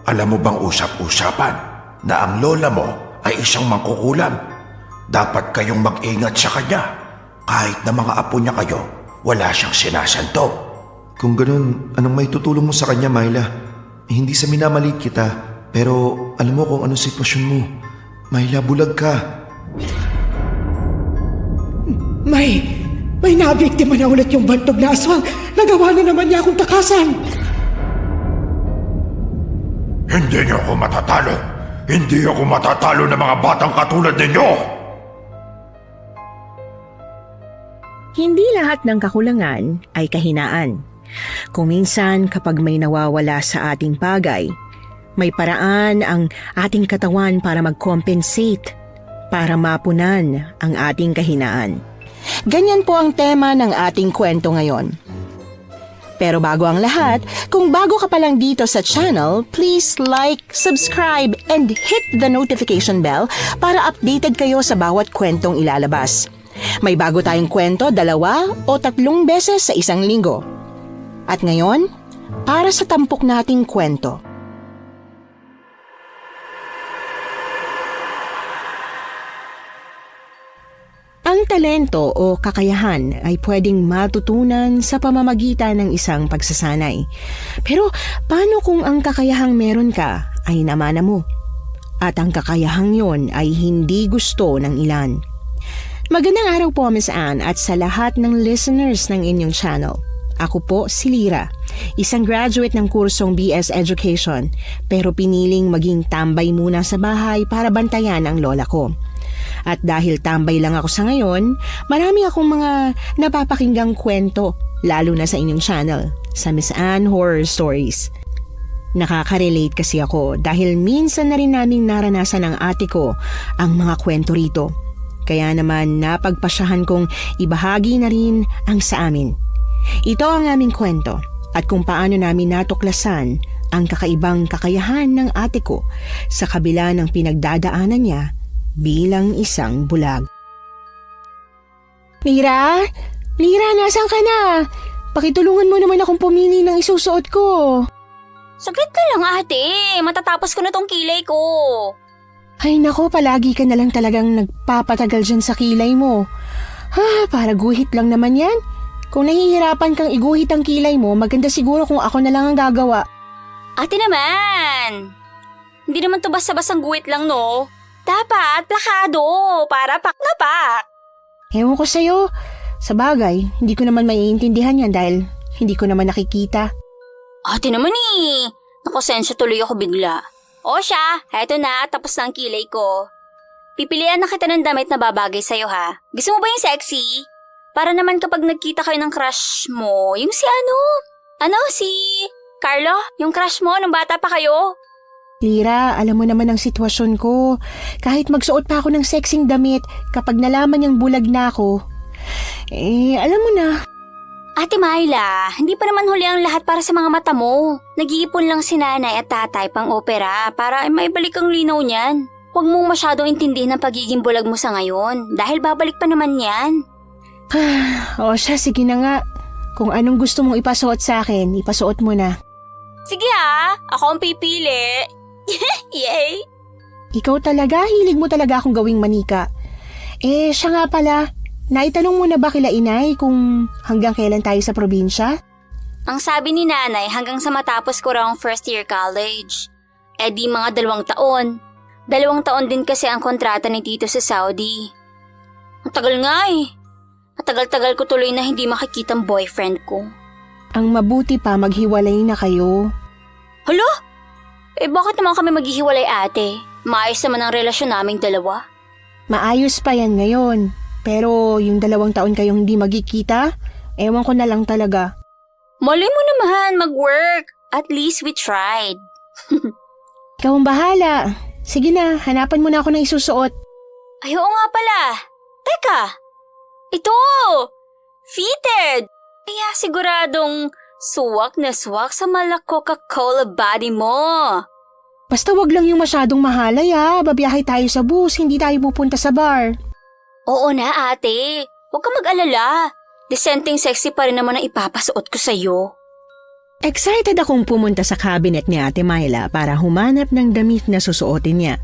Alam mo bang usap-usapan na ang lola mo ay isang mangkukulam? Dapat kayong mag-ingat sa kanya. Kahit na mga apo niya kayo, wala siyang sinasanto. Kung ganun, anong may tutulong mo sa kanya, Myla? Hindi sa minamalit kita, pero alam mo kung anong sitwasyon mo. Myla, bulag ka. May nabiktima na ulit yung bantog na aswang. Nagawa na naman niya akong takasan. Hindi niyo ako matatalo. Hindi ako matatalo ng mga batang katulad ninyo. Hindi lahat ng kakulangan ay kahinaan. Kung minsan kapag may nawawala sa ating bagay, may paraan ang ating katawan para mag-compensate, para mapunan ang ating kahinaan. Ganyan po ang tema ng ating kwento ngayon. Pero bago ang lahat, kung bago ka pa lang dito sa channel, please like, subscribe, and hit the notification bell para updated kayo sa bawat kwentong ilalabas. May bago tayong kwento 2 o 3 beses sa isang linggo. At ngayon, para sa tampok nating kwento. Ang talento o kakayahan ay pwedeng matutunan sa pamamagitan ng isang pagsasanay. Pero paano kung ang kakayahang meron ka ay namana mo? At ang kakayahang yon ay hindi gusto ng ilan? Magandang araw po, Miss Anne, at sa lahat ng listeners ng inyong channel. Ako po si Lyra, isang graduate ng kursong BS Education, pero piniling maging tambay muna sa bahay para bantayan ang lola ko. At dahil tambay lang ako sa ngayon, marami akong mga napapakinggang kwento, lalo na sa inyong channel, sa Miss Anne Horror Stories. Nakaka-relate kasi ako dahil minsan na rin naming naranasan ng ate ko ang mga kwento rito. Kaya naman napagpasyahan kong ibahagi na rin ang sa amin. Ito ang aming kwento at kung paano namin natuklasan ang kakaibang kakayahan ng ate ko sa kabila ng pinagdadaanan niya bilang isang bulag. Lyra? Lyra, nasan ka na? Pakitulungan mo naman akong pumili ng isusuot ko. Saglit ka lang ate, matatapos ko na tong kilay ko. Ay nako, palagi ka na lang talagang nagpapatagal dyan sa kilay mo. Para guhit lang naman yan. Kung nahihirapan kang iguhit ang kilay mo, maganda siguro kung ako na lang ang gagawa. Ate naman, hindi naman to basta-bastang guhit lang no. Dapat plakado, para pak na pak. Ewan ko sa'yo. Sa bagay, hindi ko naman maiintindihan yan dahil hindi ko naman nakikita. Ate naman nakosensya tuloy ako bigla. O siya, heto na, tapos na ang kilay ko. Pipilian na kita ng damit na babagay sa'yo ha. Gusto mo ba yung sexy? Para naman kapag nagkita kayo ng crush mo, yung si si Carlo, yung crush mo nung bata pa kayo. Lyra, alam mo naman ang sitwasyon ko. Kahit magsuot pa ako ng sexing damit, kapag nalaman niyang bulag na ako, alam mo na. Ate Myla, hindi pa naman huli ang lahat para sa mga mata mo. Nag-iipon lang si nanay at tatay pang opera para maibalik ang linaw niyan. Huwag mong masyadong intindihin ang pagiging bulag mo sa ngayon dahil babalik pa naman yan. O siya, sige na nga. Kung anong gusto mong ipasuot sa akin, ipasuot mo na. Sige ha, ako ang pipili. Yay! Ikaw talaga, hilig mo talaga akong gawing manika. Siya nga pala, naitanong mo na ba kila inay kung hanggang kailan tayo sa probinsya? Ang sabi ni nanay hanggang sa matapos ko raw ang first year college. Di mga 2 taon. 2 taon din kasi ang kontrata ni Tito sa Saudi. Ang tagal nga At tagal-tagal ko tuloy na hindi makikita ang boyfriend ko. Ang mabuti pa maghiwalay na kayo. Hala? Bakit naman kami maghihiwalay ate? Maayos naman ang relasyon naming dalawa. Maayos pa yan ngayon. Pero yung 2 taon kayong hindi magkikita, ewan ko na lang talaga. Malay mo naman mag-work. At least we tried. Ikaw ang bahala. Sige na, hanapan mo na ako ng isusuot. Ay, oo nga pala. Teka, ito! Fitted! Kaya siguradong suwak na suwak sa mala Coca-Cola body mo. Basta wag lang yung masyadong mahalay babiyahe tayo sa bus, hindi tayo pupunta sa bar. Oo na ate, huwag kang mag-alala. Decenteng sexy pa rin naman ang ipapasuot ko sa'yo. Excited akong pumunta sa cabinet ni Ate Myla para humanap ng damit na susuotin niya.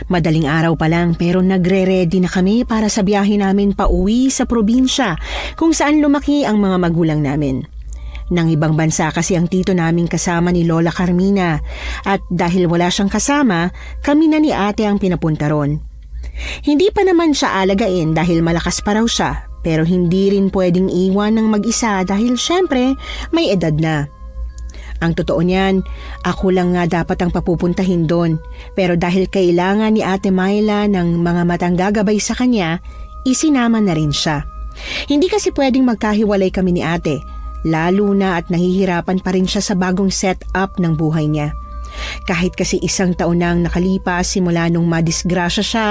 Madaling araw pa lang pero nagre-ready na kami para sa biyahe namin pauwi sa probinsya kung saan lumaki ang mga magulang namin. Nang ibang bansa kasi ang tito naming kasama ni Lola Carmina at dahil wala siyang kasama, kami na ni ate ang pinapunta ron. Hindi pa naman siya alagain dahil malakas pa raw siya pero hindi rin pwedeng iwan ng mag-isa dahil syempre may edad na. Ang totoo niyan, ako lang nga dapat ang papupuntahin doon pero dahil kailangan ni Ate Myla ng mga matang gagabay sa kanya, isinama na rin siya. Hindi kasi pwedeng magkahiwalay kami ni ate, lalo na at nahihirapan pa rin siya sa bagong setup ng buhay niya. Kahit kasi 1 taon na ang nakalipas simula nung madisgrasya siya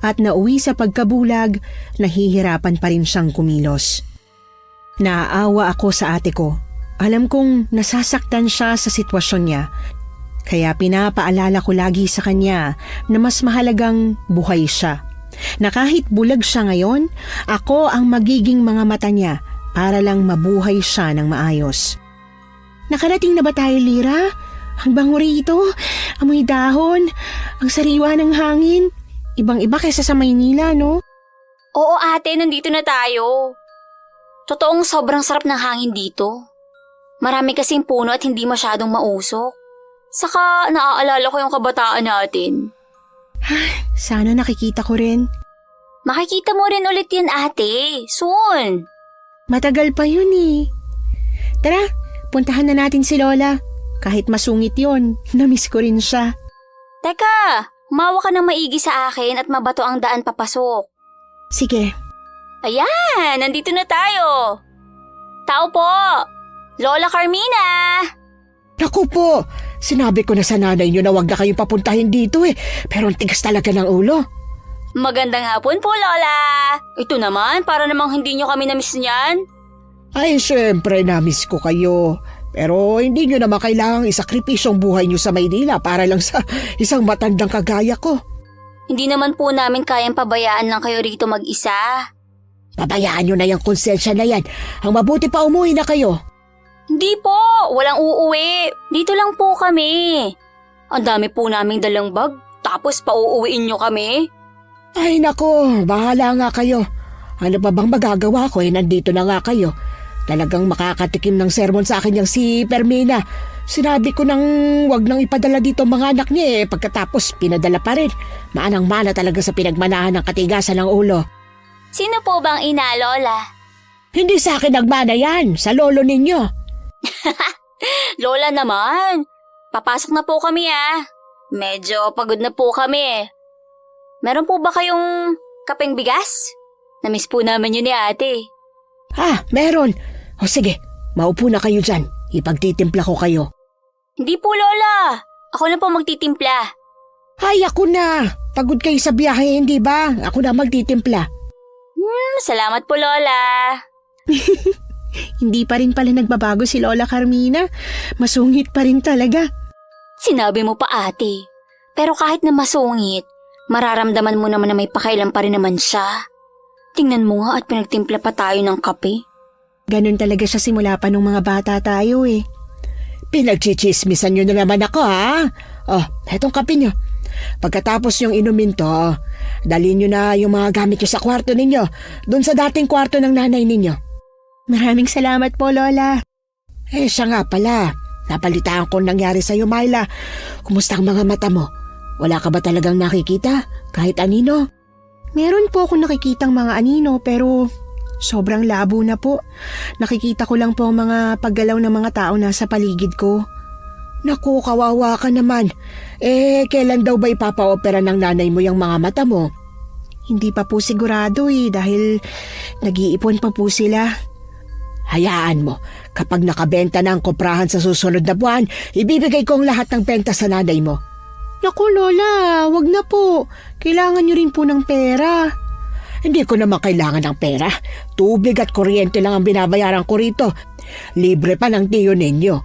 at nauwi sa pagkabulag, nahihirapan pa rin siyang kumilos. Naaawa ako sa ate ko. Alam kong nasasaktan siya sa sitwasyon niya, kaya pinapaalala ko lagi sa kanya na mas mahalagang buhay siya. Na kahit bulag siya ngayon, ako ang magiging mga mata niya para lang mabuhay siya ng maayos. Nakarating na ba tayo, Lira? Ang bango rito, amoy dahon, ang sariwa ng hangin. Ibang-iba kaysa sa Maynila, no? Oo ate, nandito na tayo. Totoong sobrang sarap ng hangin dito. Marami kasing puno at hindi masyadong mausok. Saka naaalala ko yung kabataan natin. Sana nakikita ko rin. Makikita mo rin ulit yan ate, soon. Matagal pa yun eh. Tara, puntahan na natin si Lola. Kahit masungit yon, namiss ko rin siya. Teka, humawa ka ng maigi sa akin at mabato ang daan papasok. Sige. Ayan, nandito na tayo. Tao po, Lola Carmina. Naku po, sinabi ko na sa nanay niyo na wag na kayong papuntahin dito pero ang tigas talaga ng ulo. Magandang hapon po, Lola. Ito naman, para namang hindi nyo kami na-miss niyan. Ay, syempre na-miss ko kayo. Pero hindi nyo naman kailangang isakripisyong buhay nyo sa Maynila para lang sa isang matandang kagaya ko. Hindi naman po namin kayang pabayaan lang kayo rito mag-isa. Pabayaan nyo na yung konsensya na yan. Ang mabuti pa umuwi na kayo. Hindi po, walang uuwi. Dito lang po kami. Ang dami po naming dalang bag, tapos pauuwiin nyo kami. Ay nako, bahala nga kayo. Ano pa bang magagawa ko nandito na nga kayo. Talagang makakatikim ng sermon sa akin yung si Permina. Sinabi ko nang wag nang ipadala dito mga anak niya pagkatapos pinadala pa rin. Maanang-mana talaga sa pinagmanahan ng katigasan ng ulo. Sino po bang ina, Lola? Hindi sa akin nagmana yan, sa lolo ninyo. Lola naman, papasok na po kami Medyo pagod na po kami Meron po ba kayong kapeng bigas? Namiss po namin yun ni ate. Meron. O sige, maupo na kayo dyan. Ipagtitimpla ko kayo. Hindi po, Lola. Ako na po magtitimpla. Ay, ako na. Pagod kayo sa biyahe, hindi ba? Ako na magtitimpla. Salamat po, Lola. Hindi pa rin pala nagbabago si Lola Carmina. Masungit pa rin talaga. Sinabi mo pa, ate. Pero kahit na masungit, mararamdaman mo naman na may pakailan pa rin naman siya. Tingnan mo nga at pinagtimpla pa tayo ng kape. Ganun talaga siya simula pa nung mga bata tayo Pinagchichismisan nyo na naman ako, etong kape nyo. Pagkatapos yung inumin to, dalhin nyo na yung mga gamit nyo sa kwarto ninyo, doon sa dating kwarto ng nanay ninyo. Maraming salamat po, Lola. Siya nga pala. Napalitaan ko nangyari sa'yo, Myla. Kumusta ang mga mata mo? Wala ka ba talagang nakikita? Kahit anino? Meron po akong nakikitang mga anino pero sobrang labo na po. Nakikita ko lang po ang mga paggalaw ng mga tao nasa paligid ko. Naku, kawawa ka naman. Kailan daw ba ipapa-opera ng nanay mo yung mga mata mo? Hindi pa po sigurado dahil nag-iipon pa po sila. Hayaan mo, kapag nakabenta na ang koprahan sa susunod na buwan, ibibigay ko ang lahat ng benta sa nanay mo. Naku, Lola, wag na po. Kailangan niyo rin po ng pera. Hindi ko naman kailangan ng pera. Tubig at kuryente lang ang binabayaran ko rito. Libre pa ng tiyo ninyo.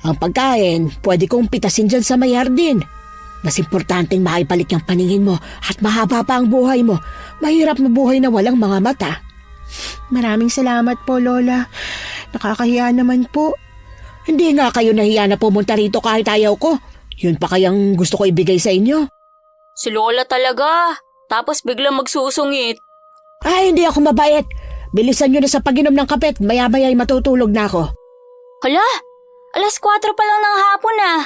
Ang pagkain, pwede kong pitasin dyan sa may hardin. Mas importanteng maibalik yung paningin mo at mahaba pa ang buhay mo. Mahirap mabuhay na walang mga mata. Maraming salamat po, Lola. Nakakahiya naman po. Hindi nga kayo nahiya na pumunta rito kahit ayaw ko. Yun pa kayang gusto ko ibigay sa inyo. Si Lola talaga. Tapos biglang magsusungit. Ay, hindi ako mabait. Bilisan nyo na sa pag-inom ng kape at maya-maya'y matutulog na ako. Hala, alas 4 pa lang ng hapon ah.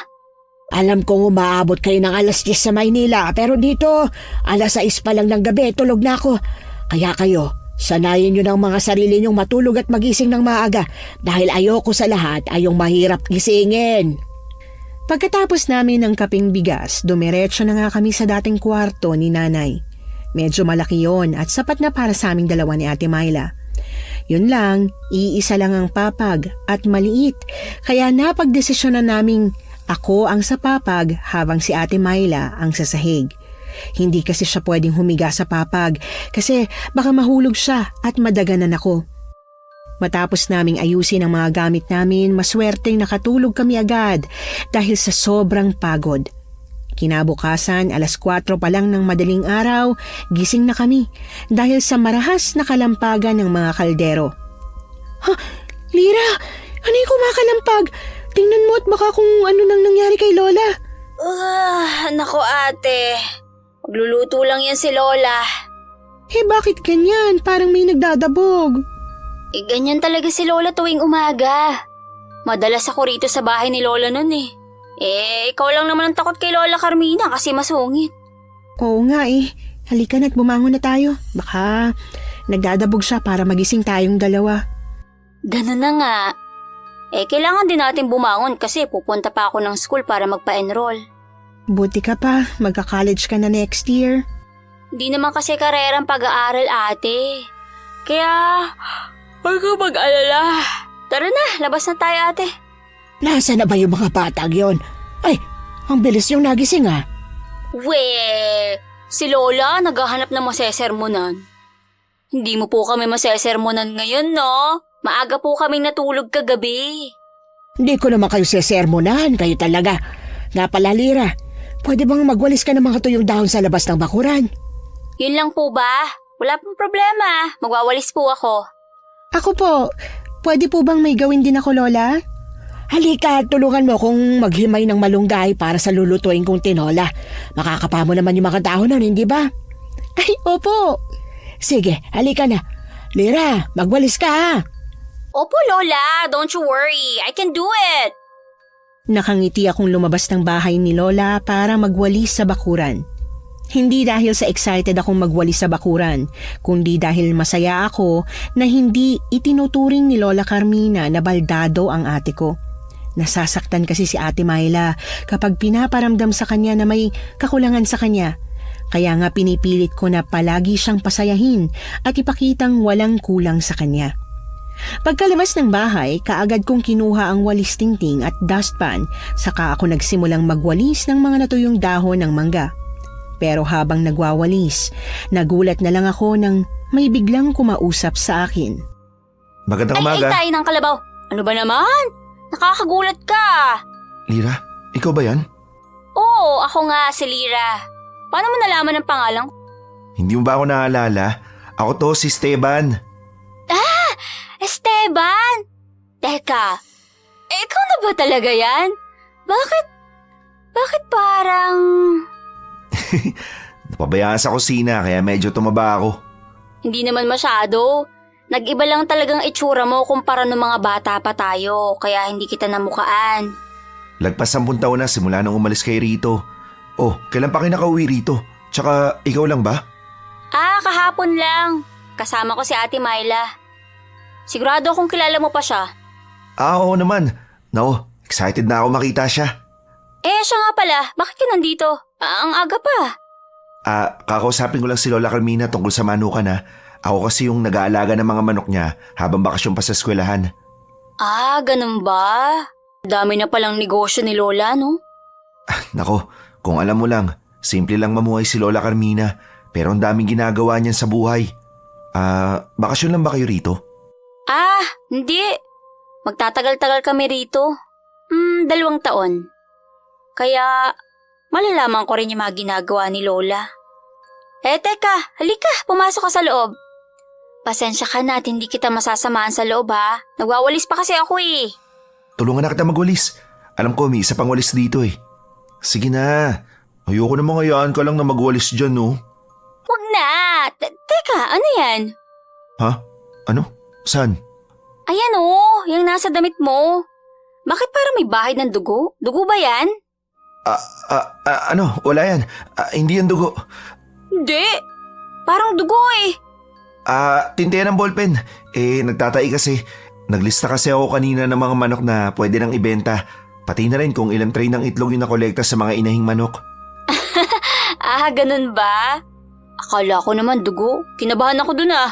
Alam kong umaabot kayo ng alas 10 sa Maynila, pero dito, alas 6 pa lang ng gabi, tulog na ako. Kaya kayo, sanayin nyo ng mga sarili nyong matulog at magising ng maaga dahil ayoko sa lahat ay yung mahirap gisingin. Pagkatapos namin ng kaping bigas, dumiretso na nga kami sa dating kwarto ni nanay. Medyo malaki yon at sapat na para sa aming dalawa ni Ate Myla. Yun lang, iisa lang ang papag at maliit, kaya napagdesisyonan naming ako ang sa papag habang si Ate Myla ang sa sahig. Hindi kasi siya pwedeng humiga sa papag kasi baka mahulog siya at madaganan ako. Matapos naming ayusin ang mga gamit namin, maswerteng nakatulog kami agad dahil sa sobrang pagod. Kinabukasan, alas 4 pa lang ng madaling araw, gising na kami dahil sa marahas na kalampagan ng mga kaldero. Ha? Lira, ano yung kumakalampag? Tingnan mo at baka kung ano nang nangyari kay Lola. Nako ate. Magluluto lang yan si Lola. Bakit ganyan? Parang may nagdadabog. Ganyan talaga si Lola tuwing umaga. Madalas ako rito sa bahay ni Lola nun eh. Ikaw lang naman ang takot kay Lola Carmina kasi masungit. Oo nga Halika na't bumangon na tayo. Baka nagdadabog siya para magising tayong dalawa. Ganun na nga. Kailangan din natin bumangon kasi pupunta pa ako ng school para magpa-enroll. Buti ka pa, magka-college ka na next year. Hindi naman kasi karerang pag-aaral ate. Kaya, huwag ka mag-alala. Tara na, labas na tayo ate. Nasaan na ba yung mga batang yon? Ay, ang bilis yung nagising ah. Si Lola naghahanap ng masesermonan. Hindi mo po kami masesermonan ngayon, no? Maaga po kaming natulog kagabi. Hindi ko naman kayo sesermonan, kayo talaga. Nga pala Lira, pwede bang magwalis ka ng mga tuyong dahon sa labas ng bakuran? Yun lang po ba? Wala pong problema. Magwawalis po ako. Ako po, pwede po bang may gawin din ako, Lola? Halika, tulungan mo kung maghimay ng malunggay para sa lulutuin kong tinola. Makakapa mo naman yung mga dahon nun, hindi ba? Ay, opo. Sige, halika na. Lira, magwalis ka ha. Opo, Lola. Don't you worry. I can do it. Nakangiti akong lumabas ng bahay ni Lola para magwalis sa bakuran. Hindi dahil sa excited akong magwalis sa bakuran, kundi dahil masaya ako na hindi itinuturing ni Lola Carmina na baldado ang ate ko. Nasasaktan kasi si Ate Myla kapag pinaparamdam sa kanya na may kakulangan sa kanya. Kaya nga pinipilit ko na palagi siyang pasayahin at ipakitang walang kulang sa kanya. Pagkalabas ng bahay, kaagad kong kinuha ang walis tingting at dustpan, saka ako nagsimulang magwalis ng mga natuyong dahon ng mangga. Pero habang nagwawalis, nagulat na lang ako nang may biglang kumausap sa akin. Magandang umaga. Ay, tayo ng kalabaw. Ano ba naman? Nakakagulat ka. Lira, ikaw ba yan? Oo, ako nga si Lira. Paano mo nalaman ang pangalan ko? Hindi mo ba ako naalala? Ako to, si Esteban. Esteban! Teka, ikaw na ba talaga yan? Bakit parang... Napabayaan sa kusina kaya medyo tumaba ako. Hindi naman masyado. Nag-iba lang talagang itsura mo kumpara ng mga bata pa tayo, kaya hindi kita namukaan. Lagpas 10 taon na simula nung umalis kay Rito. Oh, kailan pa kayo nakauwi rito? Tsaka ikaw lang ba? Kahapon lang. Kasama ko si Ate Myla. Sigurado akong kilala mo pa siya. Oo naman. Nako, excited na ako makita siya. Siya nga pala. Bakit ka nandito? Ang aga pa. Kakausapin ko lang si Lola Carmina tungkol sa manukan ha. Ako kasi yung nag-aalaga ng mga manok niya habang bakasyon pa sa eskwelahan. Ganun ba? Dami na palang negosyo ni Lola, no? Nako, kung alam mo lang, simple lang mamuhay si Lola Carmina pero ang daming ginagawa niyan sa buhay. Bakasyon lang ba kayo rito? Hindi. Magtatagal-tagal kami rito. 2 taon. Kaya, malalaman ko rin yung mga ginagawa ni Lola. Teka, halika, pumasok ka sa loob. Pasensya ka na at hindi kita masasamahan sa loob ha. Nagwawalis pa kasi ako eh. tulungan na kita magwalis. Alam ko may isa pang walis dito eh. Sige na. Ayoko namang hayaan ka lang na magwalis dyan, no? Wag na! Teka, ano yan? Ha? Ano? Saan? Ayan yung nasa damit mo. Bakit parang may bahay ng dugo? Dugo ba yan? Ano? Wala yan. Hindi yan dugo. Hindi. Parang dugo eh. Tinteyan ng ballpen. Nagtatai kasi. Naglista kasi ako kanina ng mga manok na pwede nang ibenta. Pati na rin kung ilang tray ng itlog yung nakolekta sa mga inahing manok. Ganun ba? Akala ko naman dugo. Kinabahan ako dun ah.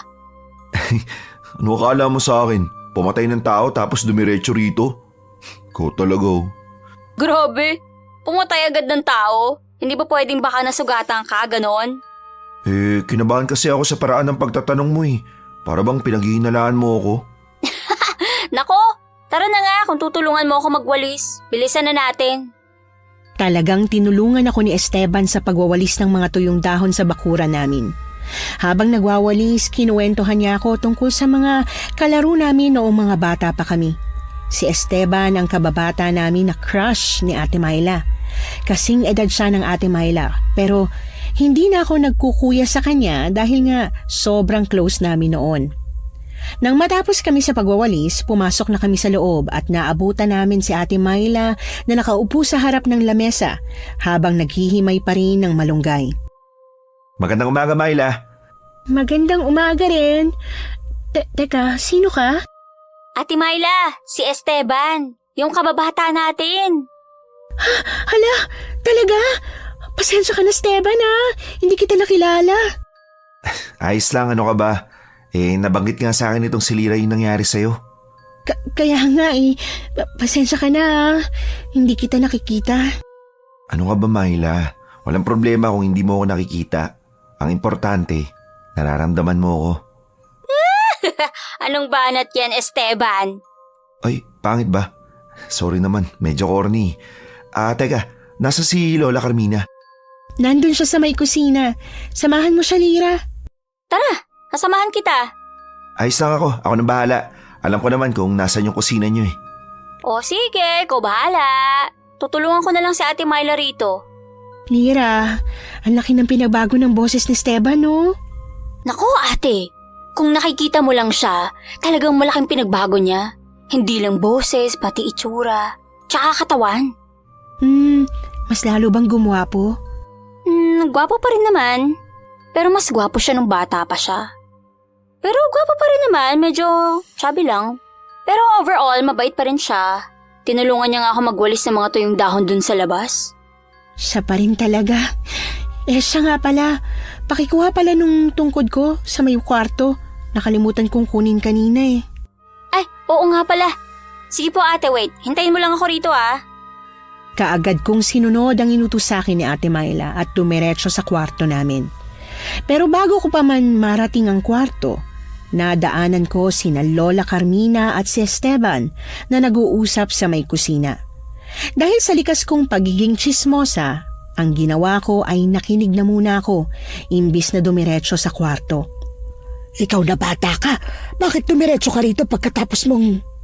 Ano akala mo sa akin? Pumatay ng tao tapos dumiretso rito? Ko talaga. Grabe. Pumatay agad ng tao. Hindi ba pwedeng baka nasugatan ka, ganon? Kinabahan kasi ako sa paraan ng pagtatanong mo eh. Para bang pinaghihinalaan mo ako? Nako, tara na nga kung tutulungan mo ako magwalis. Bilisan na natin. Talagang tinulungan ako ni Esteban sa pagwawalis ng mga tuyong dahon sa bakura namin. Habang nagwawalis, kinuwentohan niya ako tungkol sa mga kalaro namin noong mga bata pa kami. Si Esteban ang kababata namin na crush ni Ate Myla. Kasing edad siya ng Ate Myla, pero hindi na ako nagkukuya sa kanya dahil nga sobrang close namin noon. Nang matapos kami sa pagwawalis, pumasok na kami sa loob at naabutan namin si Ate Myla na nakaupo sa harap ng lamesa habang naghihimay pa rin ng malunggay. Magandang umaga, Myla. Magandang umaga rin. Teka, sino ka? Ate Myla, si Esteban. Yung kababata natin. Hala, talaga? Pasensya ka na, Esteban ha. Hindi kita nakilala. Ayos lang, ano ka ba? Nabanggit nga sa akin itong si Lira yung nangyari sa'yo. Kaya nga pasensya ka na ha. Hindi kita nakikita. Ano ka ba, Myla? Walang problema kung hindi mo ako nakikita. Ang importante, nararamdaman mo ako. Anong banat yan, Esteban? Ay, pangit ba? Sorry naman, medyo corny. Teka, nasa si Lola Carmina? Nandun siya sa may kusina. Samahan mo siya, Lira. Tara, kasamahan kita. Ayos lang ako, ako nang bahala. Alam ko naman kung nasan yung kusina niyo eh. O sige, ikaw bahala. Tutulungan ko na lang si Ate Myla rito. Lira, ang laki ng pinagbago ng boses ni Esteban, no? Naku ate, kung nakikita mo lang siya, talagang malaking pinagbago niya. Hindi lang boses, pati itsura, tsaka katawan. Mas lalo bang gumwapo? Gwapo pa rin naman. Pero mas gwapo siya nung bata pa siya. Pero gwapo pa rin naman, medyo chubby lang. Pero overall, mabait pa rin siya. Tinulungan niya nga ako magwalis ng mga tuyong dahon dun sa labas. Siya pa rin talaga. Siya nga pala. Pakikuha pala nung tungkod ko sa may kwarto. Nakalimutan kong kunin kanina eh. Ay, oo nga pala. Sige po ate, wait. Hintayin mo lang ako rito ah. Kaagad kong sinunod ang inutos sa akin ni Ate Myla at dumiretso sa kwarto namin. Pero bago ko pa man marating ang kwarto, nadaanan ko sina Lola Carmina at si Esteban na nag-uusap sa may kusina. Dahil sa likas kong pagiging tsismosa, ang ginawa ko ay nakinig na muna ako imbis na dumiretso sa kwarto. Ikaw na bata ka. Bakit dumiretso ka rito pagkatapos mong...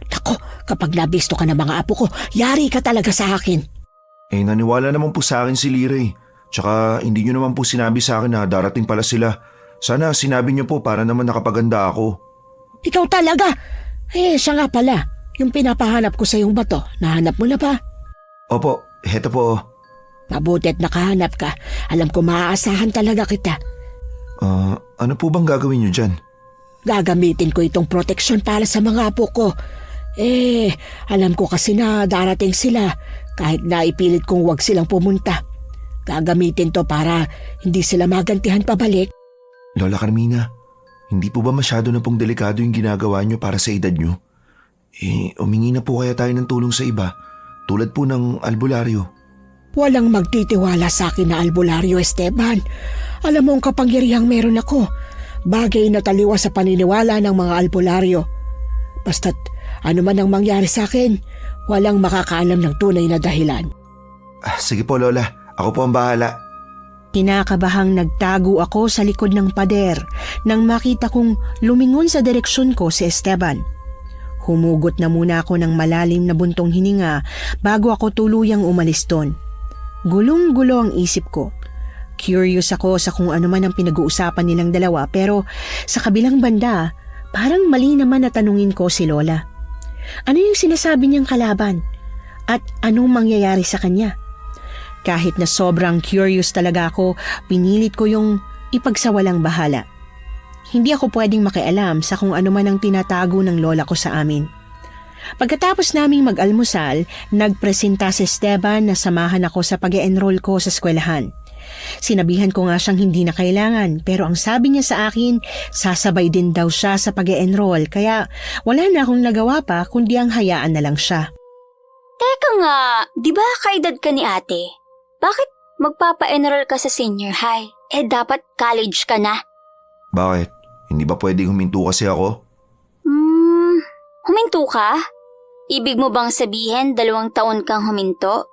Nako, kapag nabisto ka ng mga apo ko, yari ka talaga sa akin. Naniwala naman po sa akin si Lira eh. Tsaka hindi nyo naman po sinabi sa akin na darating pala sila. Sana sinabi nyo po para naman nakapaganda ako. Ikaw talaga. Siya nga pala. Yung pinapahanap ko sa yung bato, nahanap mo na ba? Opo, heto po. Mabuti at nakahanap ka. Alam ko maaasahan talaga kita. Ano po bang gagawin nyo dyan? Gagamitin ko itong proteksyon para sa mga apo ko. Alam ko kasi na darating sila kahit na ipilit kong wag silang pumunta. Gagamitin to para hindi sila magantihan pabalik. Lola Carmina, hindi po ba masyado na pong delikado yung ginagawa nyo para sa edad nyo? Umingi na po kaya tayo ng tulong sa iba, tulad po ng albularyo. Walang magtitiwala sa akin na albularyo, Esteban. Alam mo ang kapangyarihang meron ako. Bagay na taliwa sa paniniwala ng mga albularyo. Basta't ano man ang mangyari sa akin, walang makakaalam ng tunay na dahilan. Sige po Lola, ako po ang bahala. Kinakabahang nagtago ako sa likod ng pader nang makita kong lumingon sa direksyon ko si Esteban. Humugot na muna ako ng malalim na buntong hininga bago ako tuluyang umalis doon. Gulong-gulo ang isip ko. Curious ako sa kung ano man ang pinag-uusapan nilang dalawa pero sa kabilang banda, parang mali naman na tanungin ko si Lola. Ano yung sinasabi niyang kalaban? At anong mangyayari sa kanya? Kahit na sobrang curious talaga ako, pinilit ko yung ipagsawalang bahala. Hindi ako pwedeng makialam sa kung ano man ang tinatago ng lola ko sa amin. Pagkatapos naming mag-almusal, nagpresenta si Esteban na samahan ako sa pag-e-enroll ko sa eskwelahan. Sinabihan ko nga siyang hindi na kailangan pero ang sabi niya sa akin, sasabay din daw siya sa pag-e-enroll kaya wala na akong nagawa pa kundi ang hayaan na lang siya. Teka nga, di ba kaedad ka ni ate? Bakit magpapa-enroll ka sa senior high? Dapat college ka na. Bakit? Hindi ba pwedeng huminto kasi ako? Huminto ka? Ibig mo bang sabihin 2 taon kang huminto?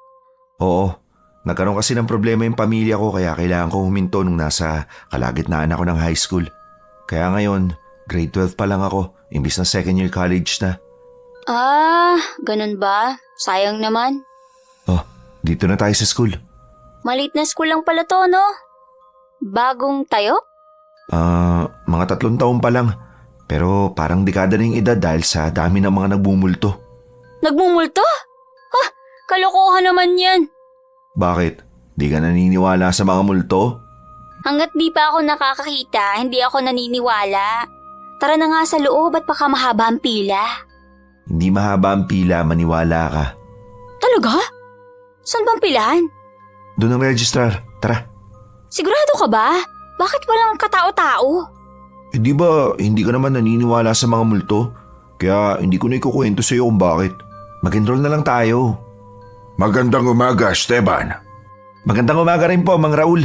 Oo. Nagkaroon kasi ng problema yung pamilya ko kaya kailangan ko huminto nung nasa kalagitnaan ako ng high school. Kaya ngayon, grade 12 pa lang ako, imbis na second year college na. Ganun ba? Sayang naman. Oh, dito na tayo sa school. Maliit na school lang pala to, no? Bagong tayo? Mga 3 taon pa lang. Pero parang dekada na yung edad dahil sa dami ng mga nagbumulto. Nagmumulto? Kalokohan naman yan. Bakit? Di ka naniniwala sa mga multo? Hanggat di pa ako nakakakita, hindi ako naniniwala. Tara na nga sa loob at baka mahaba ang pila. Hindi mahaba ang pila, maniwala ka. Talaga? Saan bang pilahan? Doon ang registrar, tara. Sigurado ka ba? Bakit walang katao-tao? Di ba hindi ka naman naniniwala sa mga multo? Kaya hindi ko na ikukwento sa iyo kung bakit. Mag-enroll na lang tayo. Magandang umaga, Esteban. Magandang umaga rin po, Mang Raul.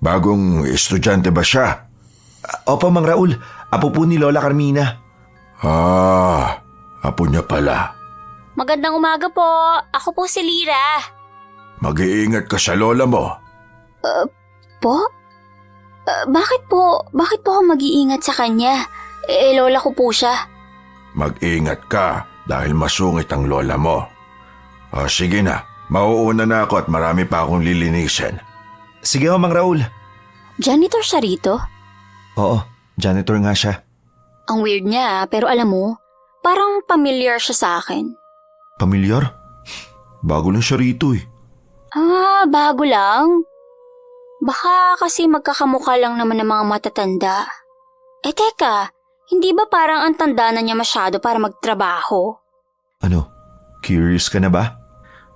Bagong estudyante ba siya? Opo, Mang Raul. Apo po ni Lola Carmina. Apo niya pala. Magandang umaga po. Ako po si Lira. Mag-iingat ka sa lola mo. Po? Bakit po ako mag-iingat sa kanya? Lola ko po siya. Mag-ingat ka dahil masungit ang lola mo. Sige na, mauuna na ako at marami pa akong lilinisin. Sige ho, Mang Raul. Janitor siya rito? Oo, janitor nga siya. Ang weird niya, pero alam mo, parang familiar siya sa akin. Pamilyar? Bago lang siya rito eh. Bago lang? Baka kasi magkakamukha lang naman ng mga matatanda. Teka, hindi ba parang ang tanda na niya masyado para magtrabaho? Ano, curious ka na ba?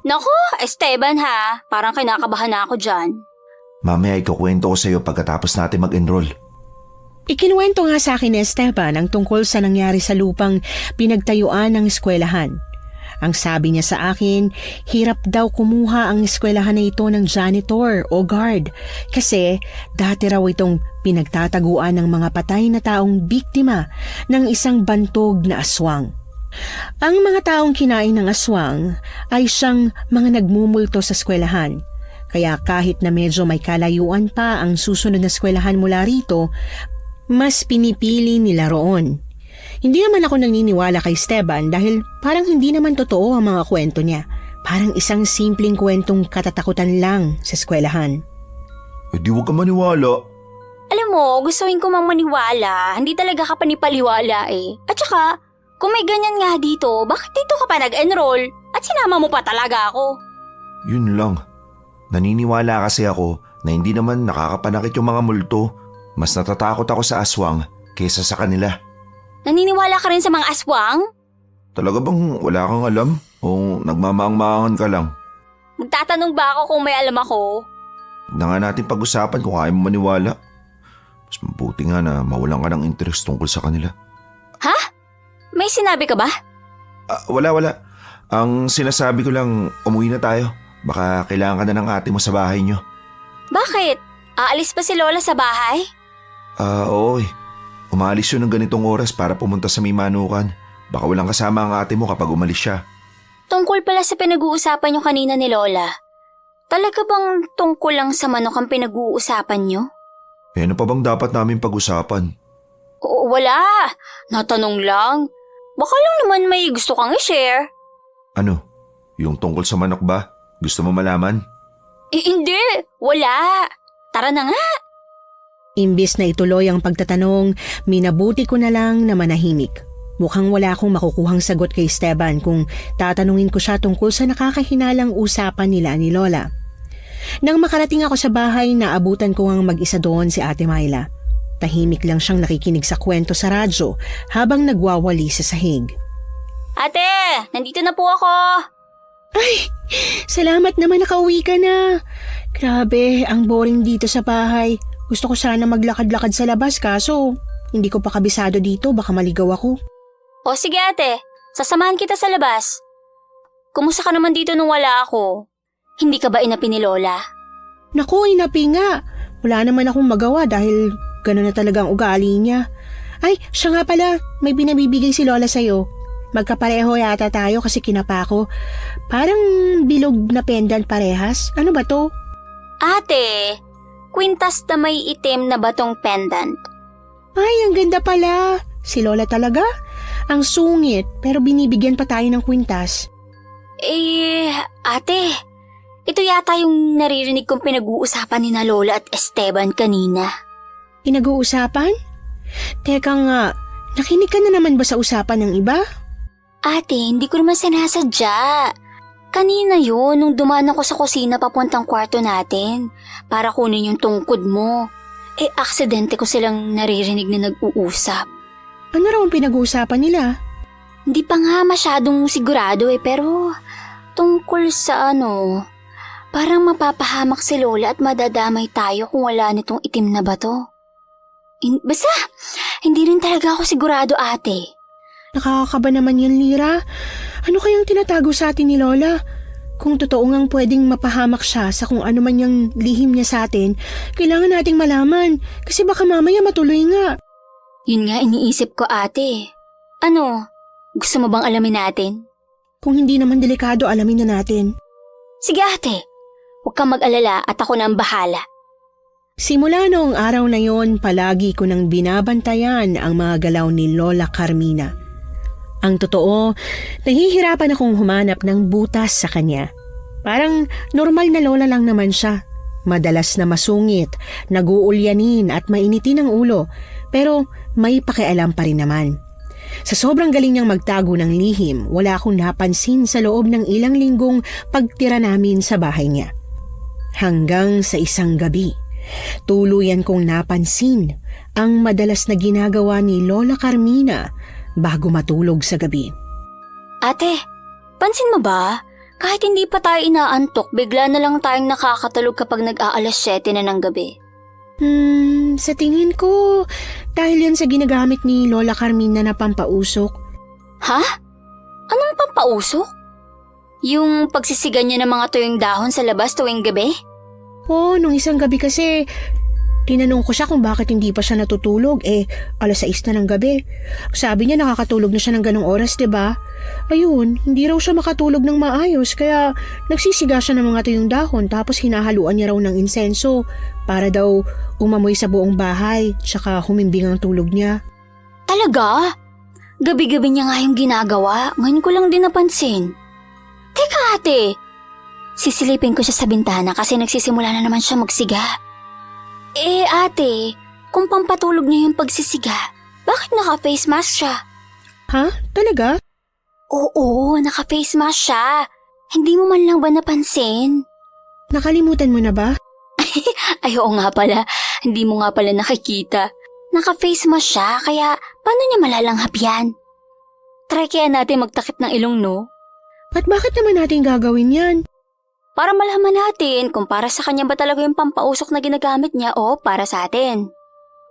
Naku, Esteban ha, parang kinakabahan na ako dyan. Mamaya ikukwento ko sa iyo pagkatapos natin mag-enroll. Ikinuwento nga sa akin ni Esteban ang tungkol sa nangyari sa lupang pinagtayuan ng eskwelahan. Ang sabi niya sa akin, hirap daw kumuha ang eskwelahan na ito ng janitor o guard kasi dati raw itong pinagtataguan ng mga patay na taong biktima ng isang bantog na aswang. Ang mga taong kinain ng aswang ay siyang mga nagmumulto sa eskwelahan. Kaya kahit na medyo may kalayuan pa ang susunod na eskwelahan mula rito, mas pinipili nila roon. Hindi naman ako naniniwala kay Esteban dahil parang hindi naman totoo ang mga kwento niya. Parang isang simpleng kwentong katatakutan lang sa eskwelahan. Di huwag ka maniwala. Alam mo, gustuin ko mang maniwala, hindi talaga ka panipaliwala eh. At saka, kung may ganyan nga dito, bakit dito ka pa nag-enroll? At sinama mo pa talaga ako? Yun lang. Naniniwala kasi ako na hindi naman nakakapanakit yung mga multo. Mas natatakot ako sa aswang kaysa sa kanila. Naniniwala ka rin sa mga aswang? Talaga bang wala kang alam? O nagmamaang-maangan ka lang? Magtatanong ba ako kung may alam ako? Huwag na nga natin pag-usapan kung kaya mo maniwala. Mas mabuti nga na mawalan ka ng interest tungkol sa kanila. Ha? May sinabi ka ba? Wala. Ang sinasabi ko lang, umuwi na tayo. Baka kailangan ka na ng ate mo sa bahay niyo. Bakit? Aalis pa si Lola sa bahay? Oo eh. Umalis yun ng ganitong oras para pumunta sa Mimanukan. Baka walang kasama ang ate mo kapag umalis siya. Tungkol pala sa pinag-uusapan nyo kanina ni Lola. Talaga bang tungkol lang sa manok ang pinag-uusapan nyo? Ano pa bang dapat namin pag-usapan? Oo, wala. Natanong lang. Baka lang naman may gusto kang i-share. Ano? Yung tungkol sa manok ba? Gusto mo malaman? Hindi, wala. Tara na nga. Imbis na ituloy ang pagtatanong, minabuti ko na lang na manahimik. Mukhang wala akong makukuhang sagot kay Esteban kung tatanungin ko siya tungkol sa nakakahinalang usapan nila ni Lola. Nang makarating ako sa bahay, naabutan ko ang mag-isa doon si Ate Myla. Tahimik lang siyang nakikinig sa kwento sa radyo habang nagwawali sa sahig. Ate, nandito na po ako. Ay, salamat naman nakauwi ka na. Grabe, ang boring dito sa bahay. Gusto ko sana maglakad-lakad sa labas kaso hindi ko pa kabisado dito, baka maligaw ako. O sige ate, sasamahan kita sa labas. Kumusta ka naman dito nung wala ako? Hindi ka ba inapi ni Lola? Naku, inapi nga. Wala naman akong magawa dahil gano'n na talaga ang ugali niya. Ay, siya nga pala, may binabibigay si Lola sa'yo. Magkapareho yata tayo kasi kinapa ko. Parang bilog na pendant parehas. Ano ba to? Ate, kwintas na may itim na batong pendant. Ay, ang ganda pala. Si Lola talaga? Ang sungit, pero binibigyan pa tayo ng kwintas. Ate, ito yata yung naririnig kong pinag-uusapan ni na Lola at Esteban kanina. Pinag-uusapan? Teka nga, nakinig ka na naman ba sa usapan ng iba? Ate, hindi ko naman sinasadya. Kanina yun, nung dumaan ako sa kusina papuntang kwarto natin para kunin yung tungkod mo. Aksidente ko silang naririnig na nag-uusap. Ano raw ang pinag-uusapan nila? Hindi pa nga masyadong sigurado pero tungkol sa parang mapapahamak si Lola at madadamay tayo kung wala nitong itim na bato. Basta, hindi rin talaga ako sigurado ate. Nakakakaba naman yan, Lira. Ano kayang tinatago sa atin ni Lola? Kung totoo ngang pwedeng mapahamak siya sa kung ano man yung lihim niya sa atin, kailangan nating malaman kasi baka mamaya matuloy nga. Yun nga iniisip ko ate. Gusto mo bang alamin natin? Kung hindi naman delikado, alamin na natin. Sige ate, huwag kang mag-alala at ako na ang bahala. Simula noong araw na yon, palagi ko nang binabantayan ang mga galaw ni Lola Carmina. Ang totoo, nahihirapan akong humanap ng butas sa kanya. Parang normal na lola lang naman siya. Madalas na masungit, naguulyanin at mainitin ang ulo, pero may pakialam pa rin naman. Sa sobrang galing niyang magtago ng lihim, wala akong napansin sa loob ng ilang linggong pagtira namin sa bahay niya. Hanggang sa isang gabi, tuluyan kong napansin ang madalas na ginagawa ni Lola Carmina bago matulog sa gabi. Ate, pansin mo ba? Kahit hindi pa tayo inaantok, bigla na lang tayong nakakatulog kapag nag-aalas 7 na ng gabi. Sa tingin ko, dahil yan sa ginagamit ni Lola Carmina na pampausok. Ha? Anong pampausok? Yung pagsisigan niya ng mga tuyong dahon sa labas tuwing gabi? Oo, nung isang gabi kasi, tinanong ko siya kung bakit hindi pa siya natutulog, alas 6 na ng gabi. Sabi niya nakakatulog na siya ng ganong oras, 'di ba? Ayun, hindi raw siya makatulog ng maayos kaya nagsisiga siya ng mga tuyong dahon tapos hinahaluan niya raw ng insenso para daw umamoy sa buong bahay tsaka humimbing ang tulog niya. Talaga? Gabi-gabi niya nga yung ginagawa. Ngayon ko lang din napansin. Teka ate, sisilipin ko siya sa bintana kasi nagsisimula na naman siya magsiga. Ate, kung pampatulog niya yung pagsisiga, bakit naka-face mask siya? Ha? Talaga? Oo, naka-face mask siya. Hindi mo man lang ba napansin? Nakalimutan mo na ba? Ay oo nga pala, hindi mo nga pala nakikita. Naka-face mask siya, kaya paano niya malalanghap yan? Try kaya natin magtakip ng ilong, no? At bakit naman natin gagawin yan? Para malaman natin kung para sa kanya ba talaga yung pampausok na ginagamit niya o para sa atin.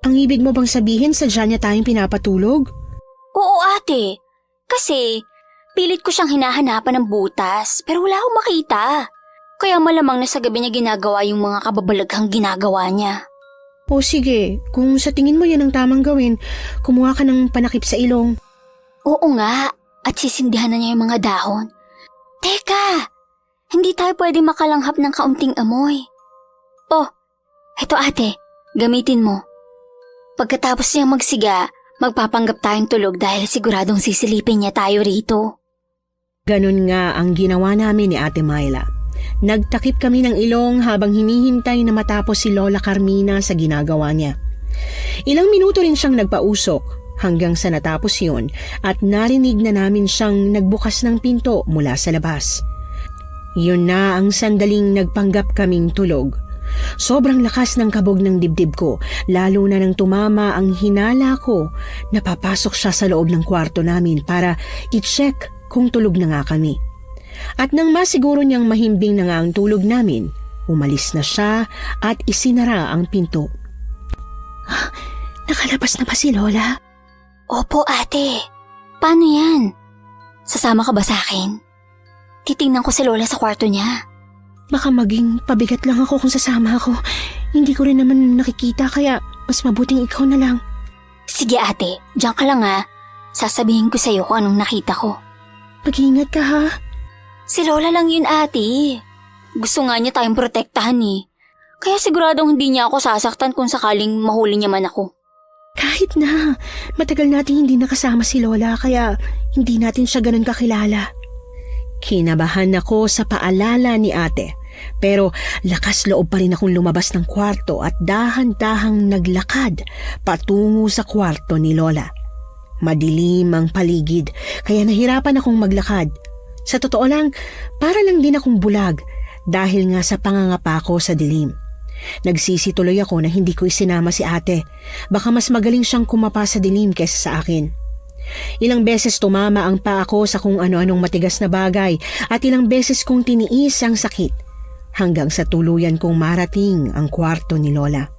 Ang ibig mo bang sabihin sadya niya tayong pinapatulog? Oo ate, kasi pilit ko siyang hinahanapan ng butas pero wala akong makita. Kaya malamang na sa gabi niya ginagawa yung mga kababalaghang ginagawa niya. O sige, kung sa tingin mo yan ang tamang gawin, kumuha ka ng panakip sa ilong. Oo nga, at sisindihan na niya yung mga dahon. Teka, hindi tayo pwede makalanghap ng kaunting amoy. Oh, eto ate, gamitin mo. Pagkatapos niyang magsiga, Magpapanggap tayong tulog dahil siguradong sisilipin niya tayo rito. Ganun nga ang ginawa namin ni Ate Myla. Nagtakip kami ng ilong habang hinihintay na matapos si Lola Carmina sa ginagawa niya. Ilang minuto rin siyang nagpausok hanggang sa natapos yun at narinig na namin siyang nagbukas ng pinto mula sa labas. Yun na ang sandaling nagpanggap kaming tulog. Sobrang lakas ng kabog ng dibdib ko, lalo na nang tumama ang hinala ko na papasok siya sa loob ng kwarto namin para i-check kung tulog na nga kami. At nang masiguro niyang mahimbing na nga ang tulog namin, umalis na siya at isinara ang pinto. Nakalabas na ba si Lola? Opo, ate. Paano yan? Sasama ka ba sa akin? Titingnan ko si Lola sa kwarto niya. Baka maging pabigat lang ako kung sasama ako. Hindi ko rin naman nakikita kaya mas mabuting ikaw na lang. Sige ate, diyan ka lang ha. Sasabihin ko sa'yo kung anong nakita ko. Mag-iingat ka ha. Si Lola lang yun ate. Gusto nga niya tayong protektahan eh. Kaya siguradong hindi niya ako sasaktan kung sakaling mahuli niya man ako. Kahit na, matagal natin hindi nakasama si Lola kaya hindi natin siya ganun kakilala. Kinabahan ako sa paalala ni ate. Pero lakas loob pa rin akong lumabas ng kwarto at dahan-dahang naglakad patungo sa kwarto ni Lola. Madilim ang paligid kaya nahirapan akong maglakad. Sa totoo lang, para lang din akong bulag dahil nga sa pangangapa ko sa dilim. Nagsisituloy ako na hindi ko isinama si ate. Baka mas magaling siyang kumapa sa dilim kaysa sa akin. Ilang beses tumama ang paa ko sa kung ano-anong matigas na bagay at ilang beses kong tiniis ang sakit hanggang sa tuluyan kong marating ang kwarto ni Lola.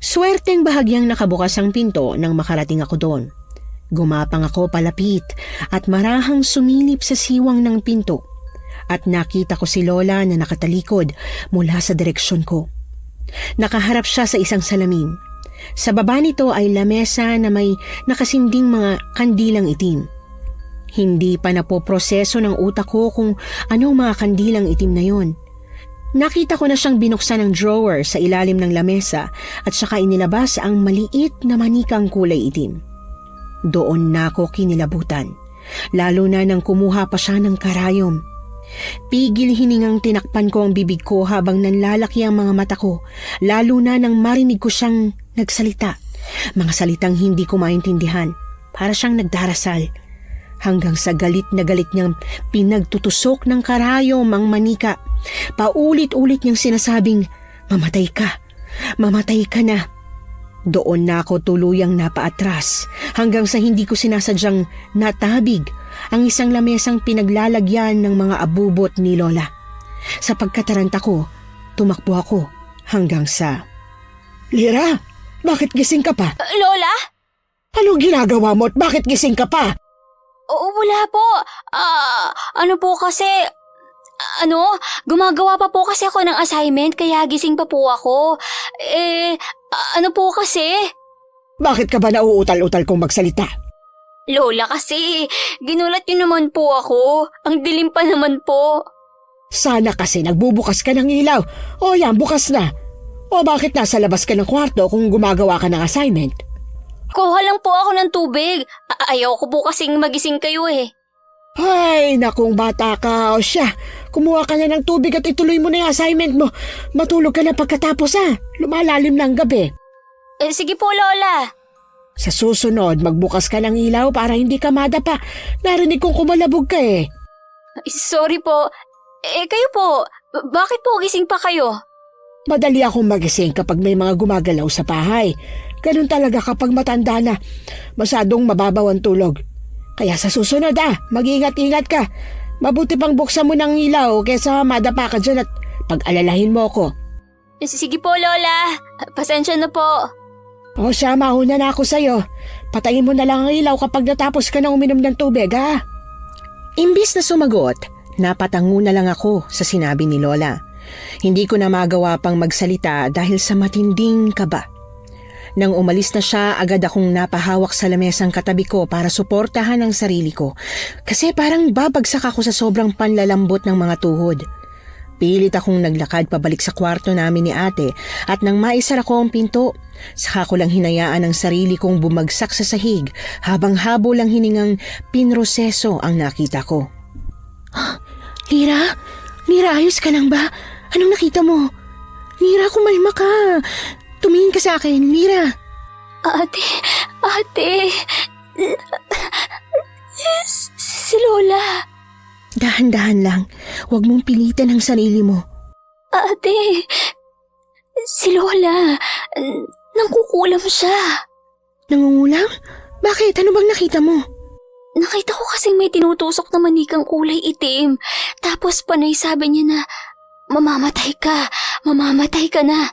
Swerteng bahagyang nakabukas ang pinto nang makarating ako doon. Gumapang ako palapit at marahang sumilip sa siwang ng pinto at nakita ko si Lola na nakatalikod mula sa direksyon ko. Nakaharap siya sa isang salamin. Sa baba nito ay lamesa na may nakasinding mga kandilang itim. Hindi pa napoproseso ng utak ko kung anong mga kandilang itim na yon. Nakita ko na siyang binuksan ng drawer sa ilalim ng lamesa at saka inilabas ang maliit na manikang kulay itim. Doon na ako kinilabutan, lalo na nang kumuha pa siya ng karayom. Pigil hiningang tinakpan ko ang bibig ko habang nanlalaki ang mga mata ko, lalo na nang marinig ko siyang nagsalita. Mga salitang hindi ko maintindihan, para siyang nagdarasal. Hanggang sa galit na galit niyang pinagtutusok ng karayom ang manika. Paulit-ulit niyang sinasabing, "Mamatay ka na." Doon na ako tuluyang napaatras hanggang sa hindi ko sinasadyang natabig ang isang lamesang pinaglalagyan ng mga abubot ni Lola. Sa pagkataranta ko, tumakbo ako hanggang sa... Lira, bakit gising ka pa? Lola? Anong ginagawa mo at bakit gising ka pa? Oo, wala po. Ano po kasi... gumagawa pa po kasi ako ng assignment kaya gising pa po ako. Ano po kasi? Bakit ka ba nauutal-utal kong magsalita? Lola kasi, ginulat niyo naman po ako. Ang dilim pa naman po. Sana kasi nagbubukas ka ng ilaw. O yan, bukas na. O bakit nasa labas ka ng kwarto kung gumagawa ka ng assignment? Kuha lang po ako ng tubig. Ayaw ko po kasing magising kayo eh. Ay, nakong bata ka. O siya, kumuha ka na ng tubig at ituloy mo na yung assignment mo. Matulog ka na pagkatapos ha. Lumalalim na ang gabi. Sige po, Lola. Sa susunod, magbukas ka ng ilaw para hindi ka madapa. Narinig kong kumalabog ka eh. Sorry po. Kayo po, bakit po gising pa kayo? Madali akong magising kapag may mga gumagalaw sa bahay. Ganun talaga kapag matanda na. Masyadong mababaw ang tulog. Kaya sa susunod mag-ingat-ingat ka. Mabuti pang buksan mo ng ilaw kaysa madapa ka dyan at pag-alalahin mo ko. Sige po, Lola. Pasensya na po. O siya, mauna na ako sa'yo. Patayin mo na lang ang ilaw kapag natapos ka na uminom ng tubig, ha? Imbis na sumagot, napatango na lang ako sa sinabi ni Lola. Hindi ko na magawa pang magsalita dahil sa matinding kaba. Nang umalis na siya, agad akong napahawak sa lamesang katabi ko para suportahan ang sarili ko. Kasi parang babagsak ako sa sobrang panlalambot ng mga tuhod. Pilit akong naglakad pabalik sa kwarto namin ni ate at nang maisara ko ang pinto, saka ko lang hinayaan ang sarili kong bumagsak sa sahig habang habol ang hiningang pinroseso ang nakita ko. Lira? Lira, ayos ka lang ba? Anong nakita mo? Lira, kumalma ka. Tumingin ka sa akin, Lira. Ate. Si Lola. Dahan-dahan lang. Huwag mong pilitan ang sarili mo. Ate, si Lola. Nangkukulam siya. Nangungulam? Bakit? Ano bang nakita mo? Nakita ko kasing may tinutusok na manikang kulay itim. Tapos panay sabi niya na, mamamatay ka na.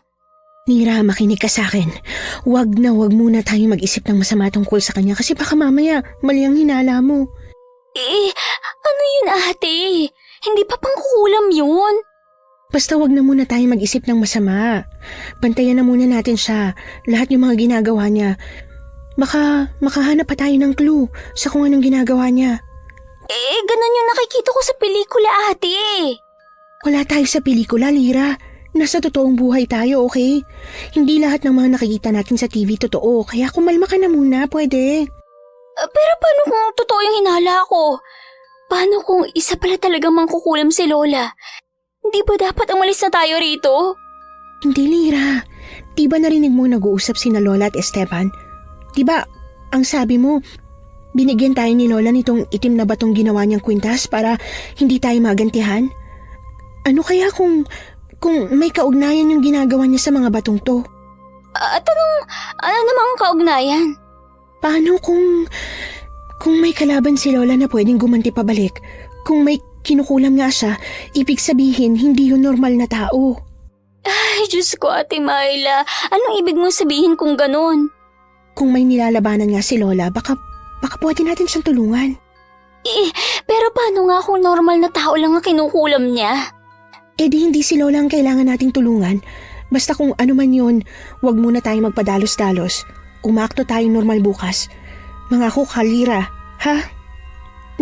Mira, makinig ka sa akin. Huwag muna tayong mag-isip ng masama tungkol sa kanya kasi baka mamaya mali ang hinala mo. Ano yun ate? Hindi pa pangkukulam yun. Basta wag na muna tayong mag-isip ng masama. Bantayan na muna natin siya. Lahat yung mga ginagawa niya. Makahanap pa tayo ng clue sa kung anong ginagawa niya. Ganun yung nakikita ko sa pelikula ate. Wala tayo sa pelikula, Lira. Nasa totoong buhay tayo, okay? Hindi lahat ng mga nakikita natin sa TV totoo, kaya kumalma ka na muna, pwede. Pero paano kung totoo yung hinala ko? Paano kung isa pala talagang mangkukulam si Lola? Hindi ba dapat umalis na tayo rito? Hindi, Lira. Di ba narinig mo nag-uusap sina Lola at Esteban? Di ba, ang sabi mo, binigyan tayo ni Lola nitong itim na batong ginawa niyang kwintas para hindi tayo magantihan? Ano kaya kung may kaugnayan yung ginagawa niya sa mga batong to? At ano namang kaugnayan? Paano kung may kalaban si Lola na pwedeng gumanti pabalik? Kung may kinukulam nga siya, ibig sabihin hindi yun normal na tao. Ay, Diyos ko, Ate Myla. Anong ibig mong sabihin kung ganun? Kung may nilalabanan nga si Lola, baka pwede natin siyang tulungan. Pero paano nga kung normal na tao lang ang kinukulam niya? Di hindi si Lola ang kailangan nating tulungan. Basta kung ano man yun, wag muna tayong magpadalos-dalos. Umakto tayong normal bukas. Mangako ka, Lira, ha?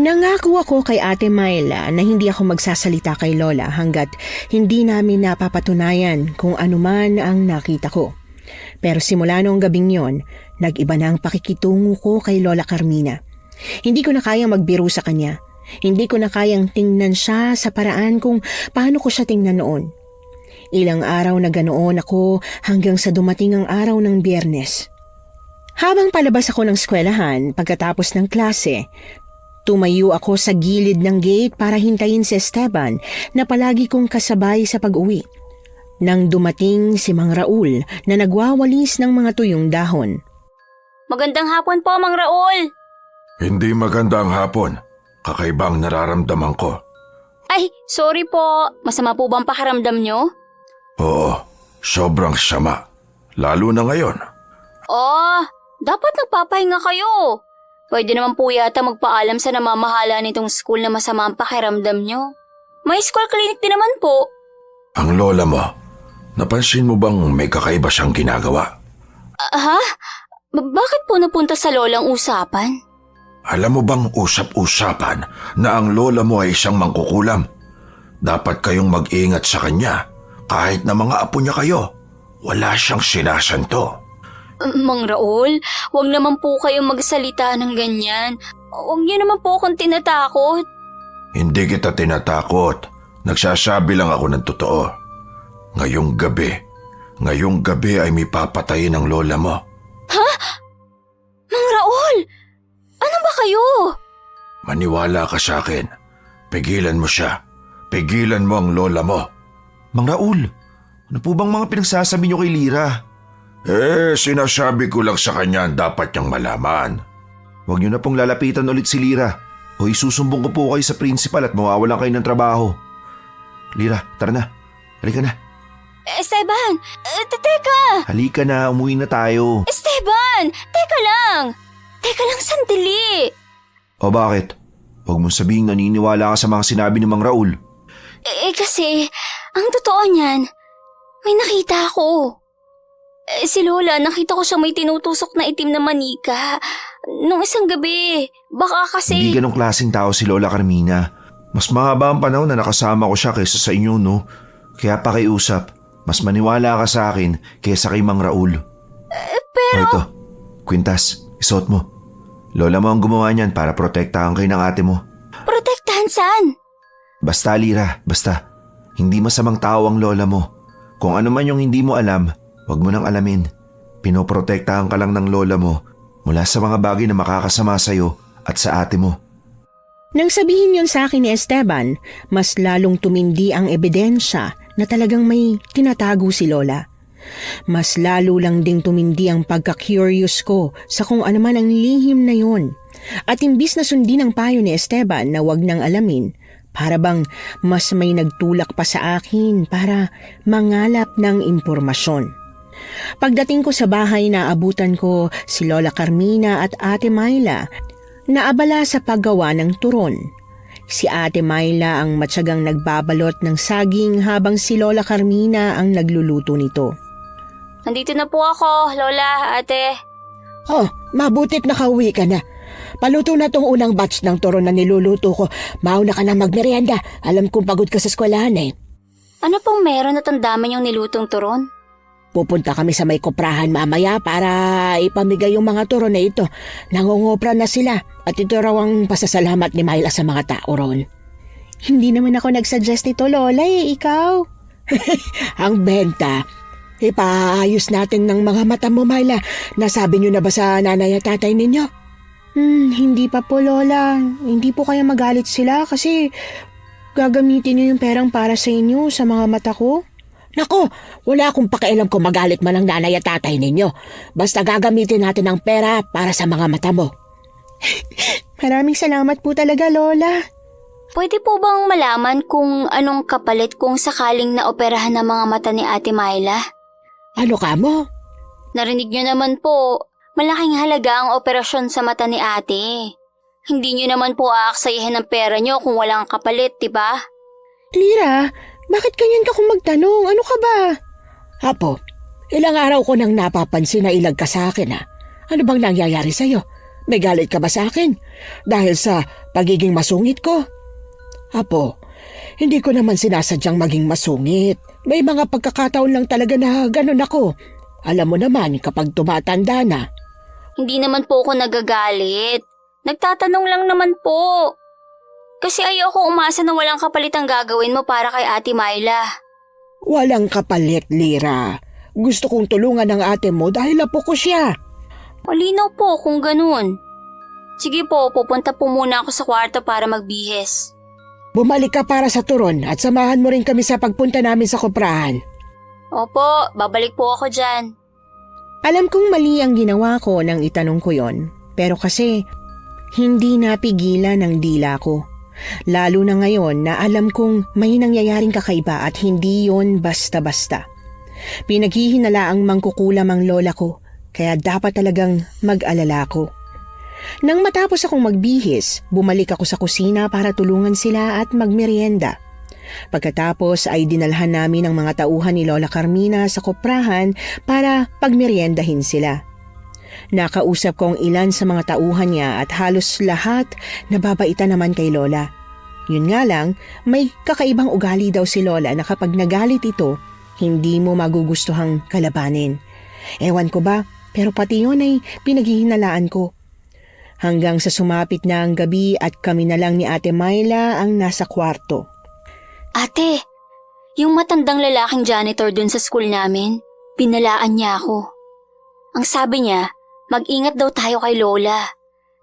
Nangako ako kay Ate Myla na hindi ako magsasalita kay Lola hanggat hindi namin napapatunayan kung ano man ang nakita ko. Pero simula noong gabing yon, nag-iba na ang pakikitungo ko kay Lola Carmina. Hindi ko na kayang magbiro sa kanya. Hindi ko na kayang tingnan siya sa paraan kung paano ko siya tingnan noon. Ilang araw na ganoon ako hanggang sa dumating ang araw ng Biyernes. Habang palabas ako ng eskwelahan pagkatapos ng klase, tumayo ako sa gilid ng gate para hintayin si Esteban na palagi kong kasabay sa pag-uwi. Nang dumating si Mang Raul na nagwawalis ng mga tuyong dahon. Magandang hapon po, Mang Raul. Hindi magandang hapon. Kakaibang nararamdaman ko. Ay, sorry po. Masama po bang pakiramdam nyo? Oo, sobrang sama. Lalo na ngayon. Dapat nagpapahinga kayo. Pwede naman po yata magpaalam sa namamahala nitong school na masama ang pakiramdam nyo. May school clinic din naman po. Ang lola mo, napansin mo bang may kakaiba siyang ginagawa? Ha? Bakit po napunta sa lolang usapan? Alam mo bang usap-usapan na ang lola mo ay isang mangkukulam? Dapat kayong mag-ingat sa kanya. Kahit na mga apo niya kayo, wala siyang sinasanto. Mang Raul, huwag naman po kayong magsalita ng ganyan. Huwag niyo naman po akong tinatakot. Hindi kita tinatakot. Nagsasabi lang ako ng totoo. Ngayong gabi ay may papatayin ng lola mo. Ha? Mang Raul, ano ba kayo? Maniwala ka sa akin. Pigilan mo siya. Pigilan mo ang lola mo. Mang Raul, ano po bang mga pinagsasabi niyo kay Lira? Sinasabi ko lang sa kanya ang dapat niyang malaman. Huwag niyo na pong lalapitan ulit si Lira o isusumbong ko po kayo sa principal at mawawalan kayo ng trabaho. Lira, tara na. Halika na. Esteban, teka! Halika na, umuwi na tayo. Esteban, teka lang sandali. O bakit? Huwag mong sabihing naniniwala ka sa mga sinabi ni Mang Raul. Kasi, ang totoo niyan, may nakita ako. Si Lola, nakita ko siya may tinutusok na itim na manika. Nung isang gabi, baka kasi... Hindi ganong klaseng tao si Lola Carmina. Mas mahaba ang panahon na nakasama ko siya kaysa sa inyo, no? Kaya pakiusap, mas maniwala ka sa akin kaysa kay Mang Raul. Pero... O ito, kwintas, isuot mo. Lola mo ang gumawa niyan para protektahan kayo ng ate mo. Protektahan saan? Basta Lira, basta. Hindi masamang tao ang lola mo. Kung ano man yung hindi mo alam, wag mo nang alamin. Pinoprotektahan ka lang ng lola mo mula sa mga bagay na makakasama sa'yo at sa ate mo. Nang sabihin yun sa akin ni Esteban, mas lalong tumindi ang ebidensya na talagang may tinatago si Lola. Mas lalo lang ding tumindi ang pagka-curious ko sa kung ano man ang lihim na yon. At imbis na sundin ang payo ni Esteban na wag nang alamin, para bang mas may nagtulak pa sa akin para mangalap ng impormasyon. Pagdating ko sa bahay, naabutan ko si Lola Carmina at Ate Myla na abala sa paggawa ng turon. Si Ate Myla ang matyagang nagbabalot ng saging habang si Lola Carmina ang nagluluto nito. Nandito na po ako, Lola, Ate. Oh, mabutit nakauwi ka na. Paluto na tong unang batch ng turon na niluluto ko. Mauna ka na magmerienda. Alam kong pagod ka sa eskwelahan eh. Ano pong meron at ang dami niyong nilutong turon? Pupunta kami sa may koprahan mamaya para ipamigay yung mga turon na ito. Nangungopra na sila at ito raw ang pasasalamat ni Myla sa mga tao ron. Hindi naman ako nagsuggest nito, Lola, ikaw. Ang benta. Ipaayos natin ng mga mata mo, Myla. Nasabi niyo na ba sa nanay at tatay ninyo? Hindi pa po, Lola. Hindi po kaya magalit sila kasi gagamitin niyo yung perang para sa inyo sa mga mata ko. Nako, wala akong pakialam kung magalit man ang nanay at tatay ninyo. Basta gagamitin natin ang pera para sa mga mata mo. Maraming salamat po talaga, Lola. Pwede po bang malaman kung anong kapalit kung sakaling naoperahan ng mga mata ni Ate Myla? Ano ka mo? Narinig niyo naman po, malaking halaga ang operasyon sa mata ni ate. Hindi niyo naman po aaksayahin ng pera niyo kung walang kapalit, diba? Lira, bakit ganyan ka kung magtanong? Ano ka ba? Apo, ilang araw ko nang napapansin na ilag ka sa akin ha. Ano bang nangyayari sa'yo? May galit ka ba sa akin? Dahil sa pagiging masungit ko? Apo, hindi ko naman sinasadyang maging masungit. May mga pagkakataon lang talaga na ganun ako. Alam mo naman kapag tumatanda na. Hindi naman po ako nagagalit. Nagtatanong lang naman po. Kasi ayoko umasa na walang kapalit ang gagawin mo para kay Ate Myla. Walang kapalit, Lira. Gusto kong tulungan ang ate mo dahil apo ko siya. Malinaw po kung ganun. Sige po, pupunta po muna ako sa kwarto para magbihis. Bumalik ka para sa turon at samahan mo rin kami sa pagpunta namin sa koprahan. Opo, babalik po ako dyan. Alam kong mali ang ginawa ko nang itanong ko yon. Pero kasi hindi napigilan ng dila ko. Lalo na ngayon na alam kong may nangyayaring kakaiba at hindi yon basta-basta. Pinaghihinalaang mangkukulam ang lola ko, kaya dapat talagang mag-alala ko. Nang matapos akong magbihis, bumalik ako sa kusina para tulungan sila at magmerienda. Pagkatapos ay dinalhan namin ang mga tauhan ni Lola Carmina sa koprahan para pagmeriendahin sila. Nakausap ko ang ilan sa mga tauhan niya at halos lahat nababaitan naman kay Lola. Yun nga lang, may kakaibang ugali daw si Lola na kapag nagalit ito, hindi mo magugustuhang kalabanin. Ewan ko ba, pero pati yun ay pinaghihinalaan ko. Hanggang sa sumapit na ang gabi at kami na lang ni Ate Myla ang nasa kwarto. Ate, yung matandang lalaking janitor dun sa school namin, pinalaan niya ako. Ang sabi niya, mag-ingat daw tayo kay Lola,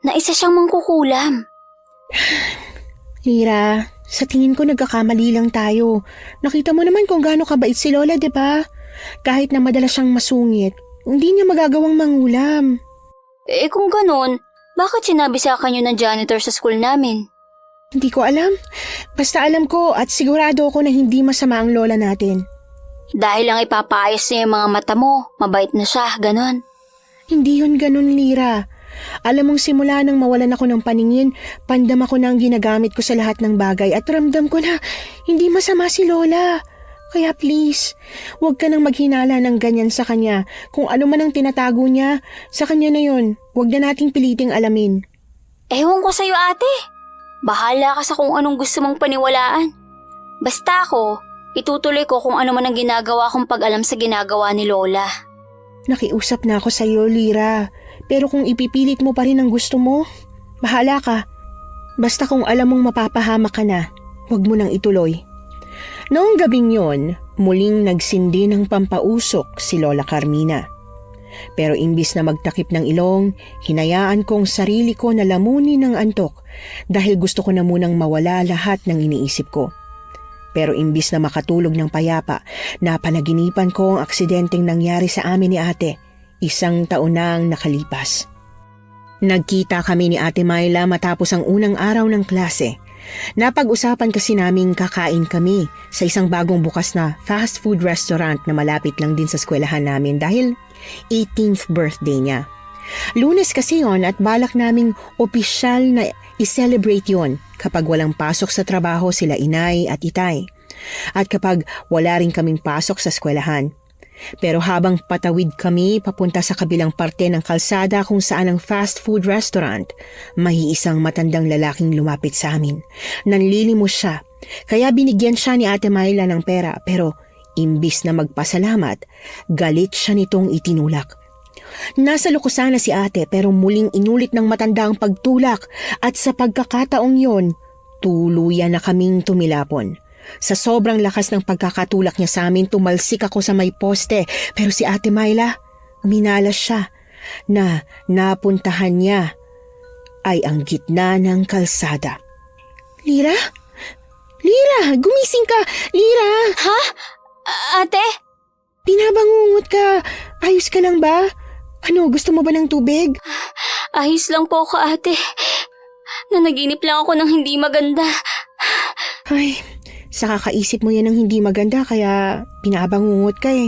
na isa siyang mangkukulam. Lira, sa tingin ko nagkakamali lang tayo. Nakita mo naman kung gaano kabait si Lola, di ba? Kahit na madalas siyang masungit, hindi niya magagawang mangulam. Eh kung ganun, bakit sinabi sa akin yun ng janitor sa school namin? Hindi ko alam. Basta alam ko at sigurado ako na hindi masama ang lola natin. Dahil lang ipapaayos niya yung mga mata mo, mabait na siya, ganon. Hindi yun ganun, Lira. Alam mong simula nang mawalan ako ng paningin, pandam ako na ang ginagamit ko sa lahat ng bagay at ramdam ko na hindi masama si Lola. Kaya please, huwag ka nang maghinala ng ganyan sa kanya. Kung ano man ang tinatago niya, sa kanya na yun. Huwag na nating piliting alamin. Ewan ko sa'yo ate. Bahala ka sa kung anong gusto mong paniwalaan. Basta ako, itutuloy ko kung ano man ang ginagawa kong pag-alam sa ginagawa ni Lola. Nakiusap na ako sa iyo, Lira. Pero kung ipipilit mo pa rin ang gusto mo, bahala ka. Basta kung alam mong mapapahamak ka na, huwag mo nang ituloy. Noong gabing yon, muling nagsindi ng pampausok si Lola Carmina. Pero imbis na magtakip ng ilong, hinayaan kong sarili ko na lamunin ng antok dahil gusto ko na munang mawala lahat ng iniisip ko. Pero imbis na makatulog ng payapa, napanaginipan ko ang aksidenteng nangyari sa amin ni ate, 1 taon nang nakalipas. Nagkita kami ni Ate Myla matapos ang unang araw ng klase. Napag-usapan kasi naming kakain kami sa isang bagong bukas na fast food restaurant na malapit lang din sa eskwelahan namin dahil 18th birthday niya. Lunes kasi yon at balak naming opisyal na i-celebrate yon kapag walang pasok sa trabaho sila inay at itay. At kapag wala rin kaming pasok sa eskwelahan. Pero habang patawid kami papunta sa kabilang parte ng kalsada kung saan ang fast food restaurant, may isang matandang lalaking lumapit sa amin. Nanlilimos siya, kaya binigyan siya ni Ate Myla ng pera pero imbis na magpasalamat, galit siya nitong itinulak. Nasa lukusan na si ate pero muling inulit ng matanda ang pagtulak at sa pagkakataong yon, tuluyan na kaming tumilapon. Sa sobrang lakas ng pagkakatulak niya sa amin, tumalsik ako sa may poste pero si Ate Myla, minalas siya na napuntahan niya ay ang gitna ng kalsada. Lira? Lira, gumising ka! Lira! Ha? Ate? Pinabangungot ka. Ayos ka lang ba? Ano, gusto mo ba ng tubig? Ayos lang po ako, ate. Nanaginip lang ako ng hindi maganda. Ay, sa kakaisip mo yan ng hindi maganda kaya pinabangungot ka eh.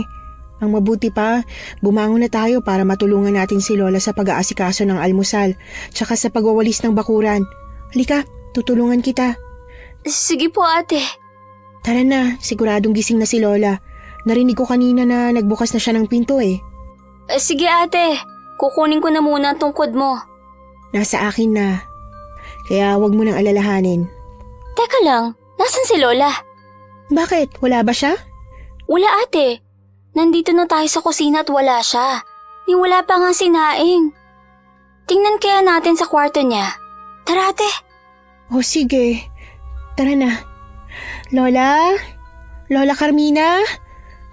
Ang mabuti pa, bumangon na tayo para matulungan natin si Lola sa pag-aasikaso ng almusal tsaka sa pagwawalis ng bakuran. Halika, tutulungan kita. Sige po, ate. Tara na, siguradong gising na si Lola. Narinig ko kanina na nagbukas na siya ng pinto eh. Sige, ate. Kukunin ko na muna ang tungkod mo. Nasa akin na. Kaya wag mo nang alalahanin. Teka lang, nasan si Lola? Bakit? Wala ba siya? Wala, ate. Nandito na tayo sa kusina at wala siya. Ni wala pa nga sinaing. Tingnan kaya natin sa kwarto niya. Tara, ate. O sige, tara na. Lola? Lola Carmina?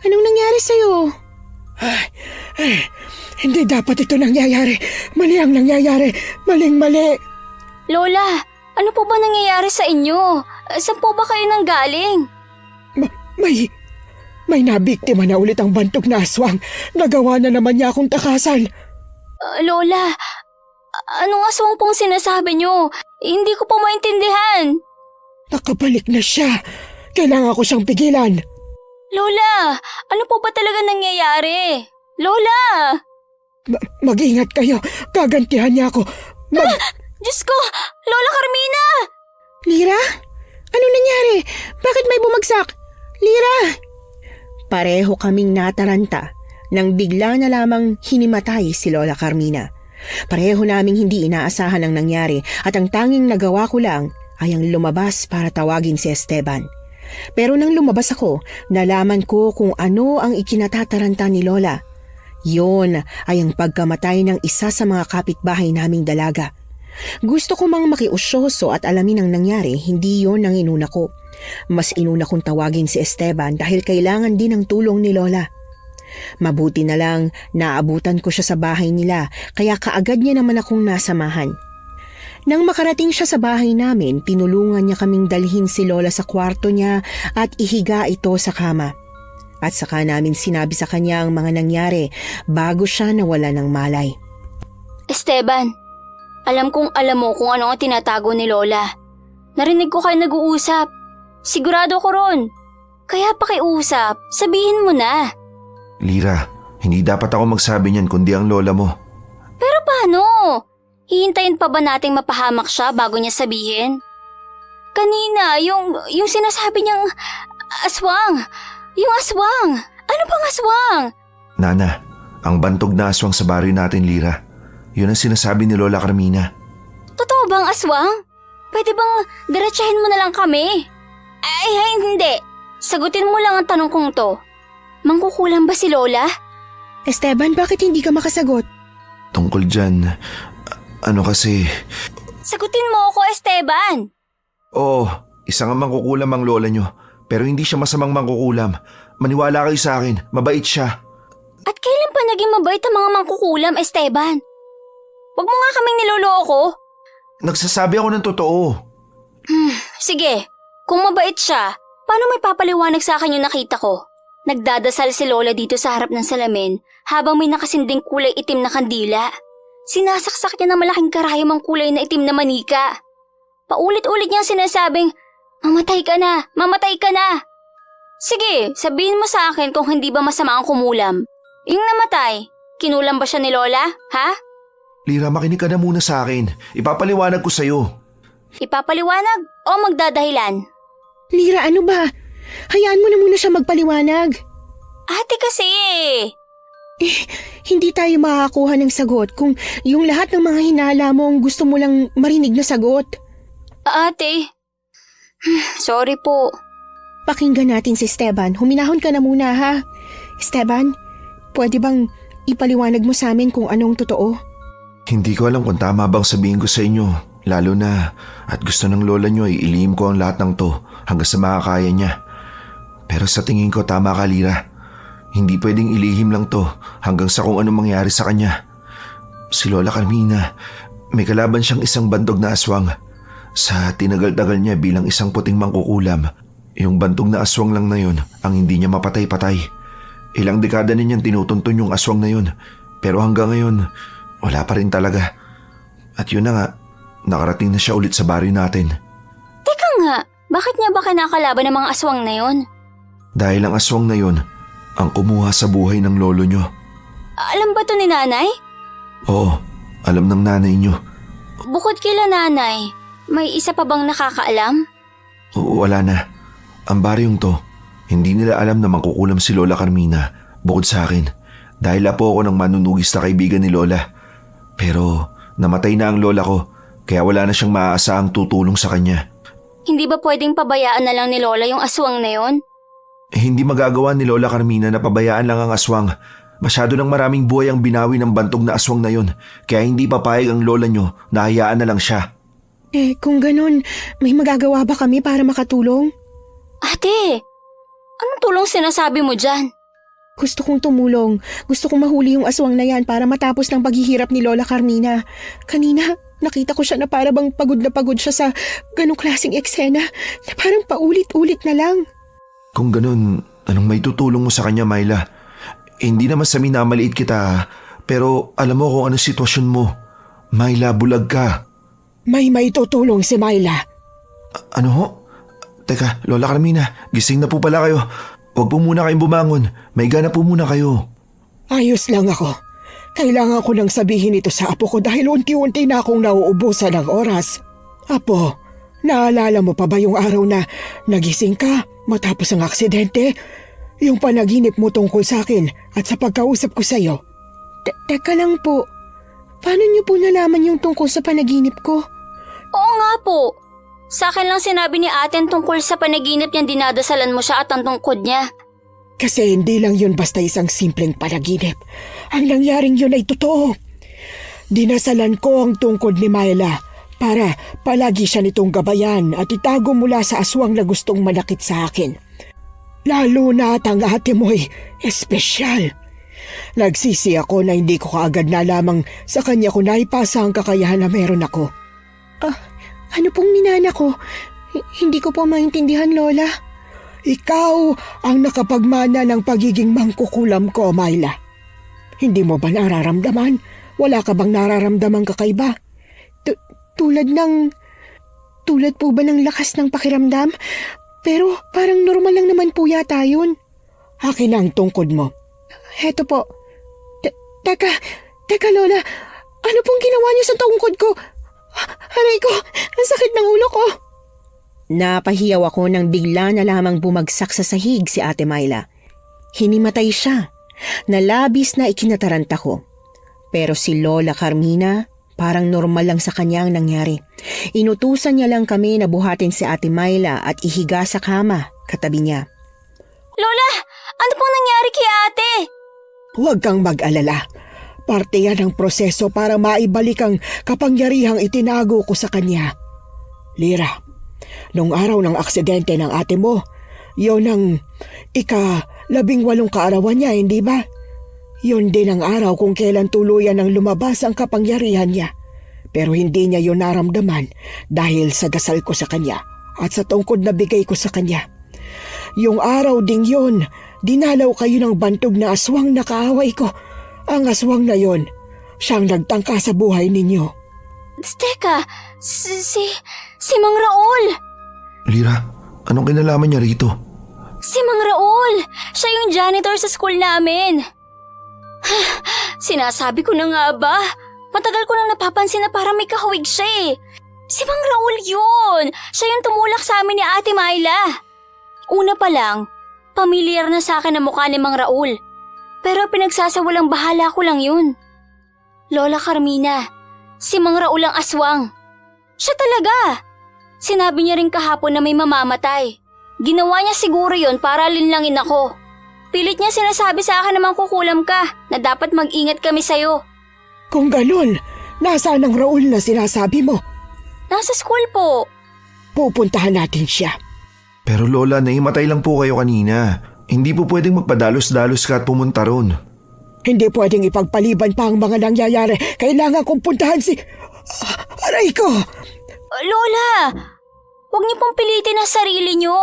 Anong nangyari sa'yo? Hindi dapat ito nangyayari. Mali ang nangyayari. Maling-mali. Lola, ano po ba nangyayari sa inyo? Saan po ba kayo nanggaling? May nabiktima na ulit ang bantog na aswang. Nagawa na naman niya akong takasan. Lola, anong aswang pong sinasabi niyo? Hindi ko po maintindihan. Nakabalik na siya. Kailangan ko siyang pigilan. Lola, ano po ba talaga nangyayari? Lola! Mag-ingat kayo. Gagantihan niya ako. Diyos ko! Lola Carmina! Lira? Anong nangyari? Bakit may bumagsak? Lira! Pareho kaming nataranta nang bigla na lamang hinimatay si Lola Carmina. Pareho naming hindi inaasahan ang nangyari at ang tanging nagawa ko lang ay ang lumabas para tawagin si Esteban. Pero nang lumabas ako, nalaman ko kung ano ang ikinatataranta ni Lola. Yon ay ang pagkamatay ng isa sa mga kapitbahay naming dalaga. Gusto ko mang makiusyoso at alamin ang nangyari, hindi yon ang inuna ko. Mas inuna kong tawagin si Esteban dahil kailangan din ng tulong ni Lola. Mabuti na lang naabutan ko siya sa bahay nila kaya kaagad niya naman akong nasamahan. Nang makarating siya sa bahay namin, tinulungan niya kaming dalhin si Lola sa kwarto niya at ihiga ito sa kama. At saka namin sinabi sa kanya ang mga nangyari bago siya nawala ng malay. Esteban, alam kong alam mo kung ano ang tinatago ni Lola. Narinig ko kayo nag-uusap. Sigurado ko ron. Kaya pakiusap, sabihin mo na. Lira, hindi dapat ako magsabi niyan kundi ang lola mo. Pero paano? Hihintayin pa ba nating mapahamak siya bago niya sabihin? Kanina, yung sinasabi niyang aswang. Yung aswang. Ano pang aswang? Nana, ang bantog na aswang sa baryo natin, Lira. Yun ang sinasabi ni Lola Carmina. Totoo bang aswang? Pwede bang diretsahin mo na lang kami? Ay, hindi. Sagutin mo lang ang tanong kong to. Mangkukulam ba si Lola? Esteban, bakit hindi ka makasagot? Tungkol dyan, kasi, Sagutin mo ako, Esteban. oo, isa nga mangkukulam ang lola nyo. Pero hindi siya masamang mangkukulam. Maniwala kayo sa akin, mabait siya. At kailan pa naging mabait ang mga mangkukulam, Esteban? Huwag mo nga kaming niloloko. Nagsasabi ako ng totoo. Sige, kung mabait siya, paano may papaliwanag sa akin yung nakita ko? Nagdadasal si Lola dito sa harap ng salamin habang may nakasinding kulay itim na kandila. Sinasaksak niya ng malaking karayom ang kulay na itim na manika. Paulit-ulit niyang sinasabing, mamatay ka na, mamatay ka na. Sige, sabihin mo sa akin kung hindi ba masama ang kumulam. Yung namatay, kinulam ba siya ni Lola, ha? Lira, makinig ka na muna sa akin. Ipapaliwanag ko sa'yo. Ipapaliwanag o magdadahilan? Lira, ano ba? Hayaan mo na muna siya magpaliwanag. Ate kasi Hindi tayo makakakuha ng sagot kung yung lahat ng mga hinala mo ang gusto mo lang marinig na sagot. Ate, sorry po. Pakinggan natin si Esteban. Huminahon ka na muna, ha? Esteban, pwede bang ipaliwanag mo sa amin kung anong totoo? Hindi ko alam kung tama bang sabihin ko sa inyo. Lalo na at gusto ng lola nyo ay ilihim ko ang lahat ng to hanggang sa makakaya niya. Pero sa tingin ko tama ka, Lira. Hindi pwedeng ilihim lang to hanggang sa kung anong mangyari sa kanya. Si Lola Carmina, may kalaban siyang isang bandog na aswang. Sa tinagal-tagal niya bilang isang puting mangkukulam, yung bandog na aswang lang na yun ang hindi niya mapatay-patay. Ilang dekada na niyang tinutuntun yung aswang na yun, pero hanggang ngayon, wala pa rin talaga. At yun na nga, nakarating na siya ulit sa baryo natin. Teka nga, bakit niya ba kinakalaban ng mga aswang na yon? Dahil ang aswang na yun, ang kumuha sa buhay ng lolo nyo. Alam ba to ni nanay? Oo, alam ng nanay nyo. Bukod kila nanay, may isa pa bang nakakaalam? Wala na. Ang baryong to, hindi nila alam na mangkukulam si Lola Carmina bukod sa akin. Dahil apo ako ng manunugis na kaibigan ni Lola. Pero namatay na ang lola ko, kaya wala na siyang maaasahang tutulong sa kanya. Hindi ba pwedeng pabayaan na lang ni Lola yung aswang na yon? Hindi magagawa ni Lola Carmina na pabayaan lang ang aswang. Masyado ng maraming buhay ang binawi ng bantog na aswang na yun, kaya hindi papayag ang lola nyo na hayaan na lang siya. Kung ganun, may magagawa ba kami para makatulong? Ate, anong tulong sinasabi mo dyan? Gusto kong tumulong. Gusto kong mahuli yung aswang na yan para matapos ng paghihirap ni Lola Carmina. Kanina, nakita ko siya na para bang pagod na pagod siya sa ganong klaseng eksena na parang paulit-ulit na lang. Kung ganun, anong may tutulong mo sa kanya, Myla? Hindi naman sa minamaliit kita, pero alam mo kung anong sitwasyon mo. Myla, bulag ka. May tutulong si Myla. Ano ho? Teka, Lola Carmina, gising na po pala kayo. Huwag po muna kayong bumangon. May gana po muna kayo. Ayos lang ako. Kailangan ko nang sabihin ito sa apo ko dahil unti-unti na akong nauubusan ng oras. Apo, naalala mo pa ba yung araw na nagising ka matapos ang aksidente? Yung panaginip mo tungkol sa akin at sa pagkausap ko sa'yo. Teka lang po. Paano niyo po nalaman yung tungkol sa panaginip ko? Oo nga po. Sa akin lang sinabi ni aten tungkol sa panaginip niyang dinadasalan mo siya at ang tungkod niya. Kasi hindi lang yun basta isang simpleng panaginip. Ang nangyaring yun ay totoo. Dinasalan ko ang tungkod ni Myla para palagi siya nitong gabayan at itago mula sa aswang na gustong manakit sa akin. Lalo na at ang ate mo'y espesyal. Nagsisi ako na hindi ko kaagad nalamang sa kanya ko naipasa ang kakayahan na meron ako. Ano pong minana ko? Hindi ko po maintindihan, Lola. Ikaw ang nakapagmana ng pagiging mangkukulam ko, Myla. Hindi mo ba nararamdaman? Wala ka bang nararamdamang kakaiba? Tulad po ba ng lakas ng pakiramdam? Pero parang normal lang naman po yata yun. Akin ang tungkod mo. Heto po. Teka Lola. Ano pong ginawa niyo sa tungkod ko? Aray ko, ang sakit ng ulo ko. Napahiyaw ako nang bigla na lamang bumagsak sa sahig si Ate Myla. Hinimatay siya, na labis na ikinataranta ko. Pero si Lola Carmina, Parang normal lang sa kanya ang nangyari. Inutusan niya lang kami na buhatin si Ate Myla at ihiga sa kama katabi niya. Lola, ano pong nangyari kay ate? Huwag kang mag-alala. Parte yan ng proseso para maibalik ang kapangyarihang itinago ko sa kanya. Lira, nung araw ng aksidente ng ate mo, yon ang ika-18 kaarawan niya, hindi ba? Yon din ang araw kung kailan tuluyan ang lumabas ang kapangyarihan niya. Pero hindi niya yon naramdaman dahil sa dasal ko sa kanya at sa tungkod na bigay ko sa kanya. Yung araw ding yon, dinalaw kayo ng bantog na aswang na kaaway ko. Ang aswang na yon, siyang nagtangka sa buhay ninyo. Teka, si Mang Raul! Lira, anong kinalaman niya rito? Si Mang Raul! Siya yung janitor sa school namin. Sinasabi ko na nga ba? Matagal ko nang napapansin na parang may kahawig siya eh. Si Mang Raul yun! Siya yung tumulak sa amin ni Ate Myla. Una pa lang, pamilyar na sa akin ang mukha ni Mang Raul. Pero pinagsasawalang bahala ko lang yun. Lola Carmina, si Mang Raul ang aswang. Siya talaga. Sinabi niya rin kahapon na may mamamatay. Ginawa niya siguro yun para linlangin ako. Pilit niya sinasabi sa akin na mangkukulam ka, na dapat mag-ingat kami sa'yo. Kung ganun, nasaan ang Raul na sinasabi mo? Nasa school po. Pupuntahan natin siya. Pero Lola, naimatay lang po kayo kanina. Hindi po pwedeng magpadalos-dalos ka at pumunta ron. Hindi pwedeng ipagpaliban pa ang mga nangyayari. Kailangan kong puntahan si... Aray ko! Lola, huwag niyo pong pilitin ang sarili niyo.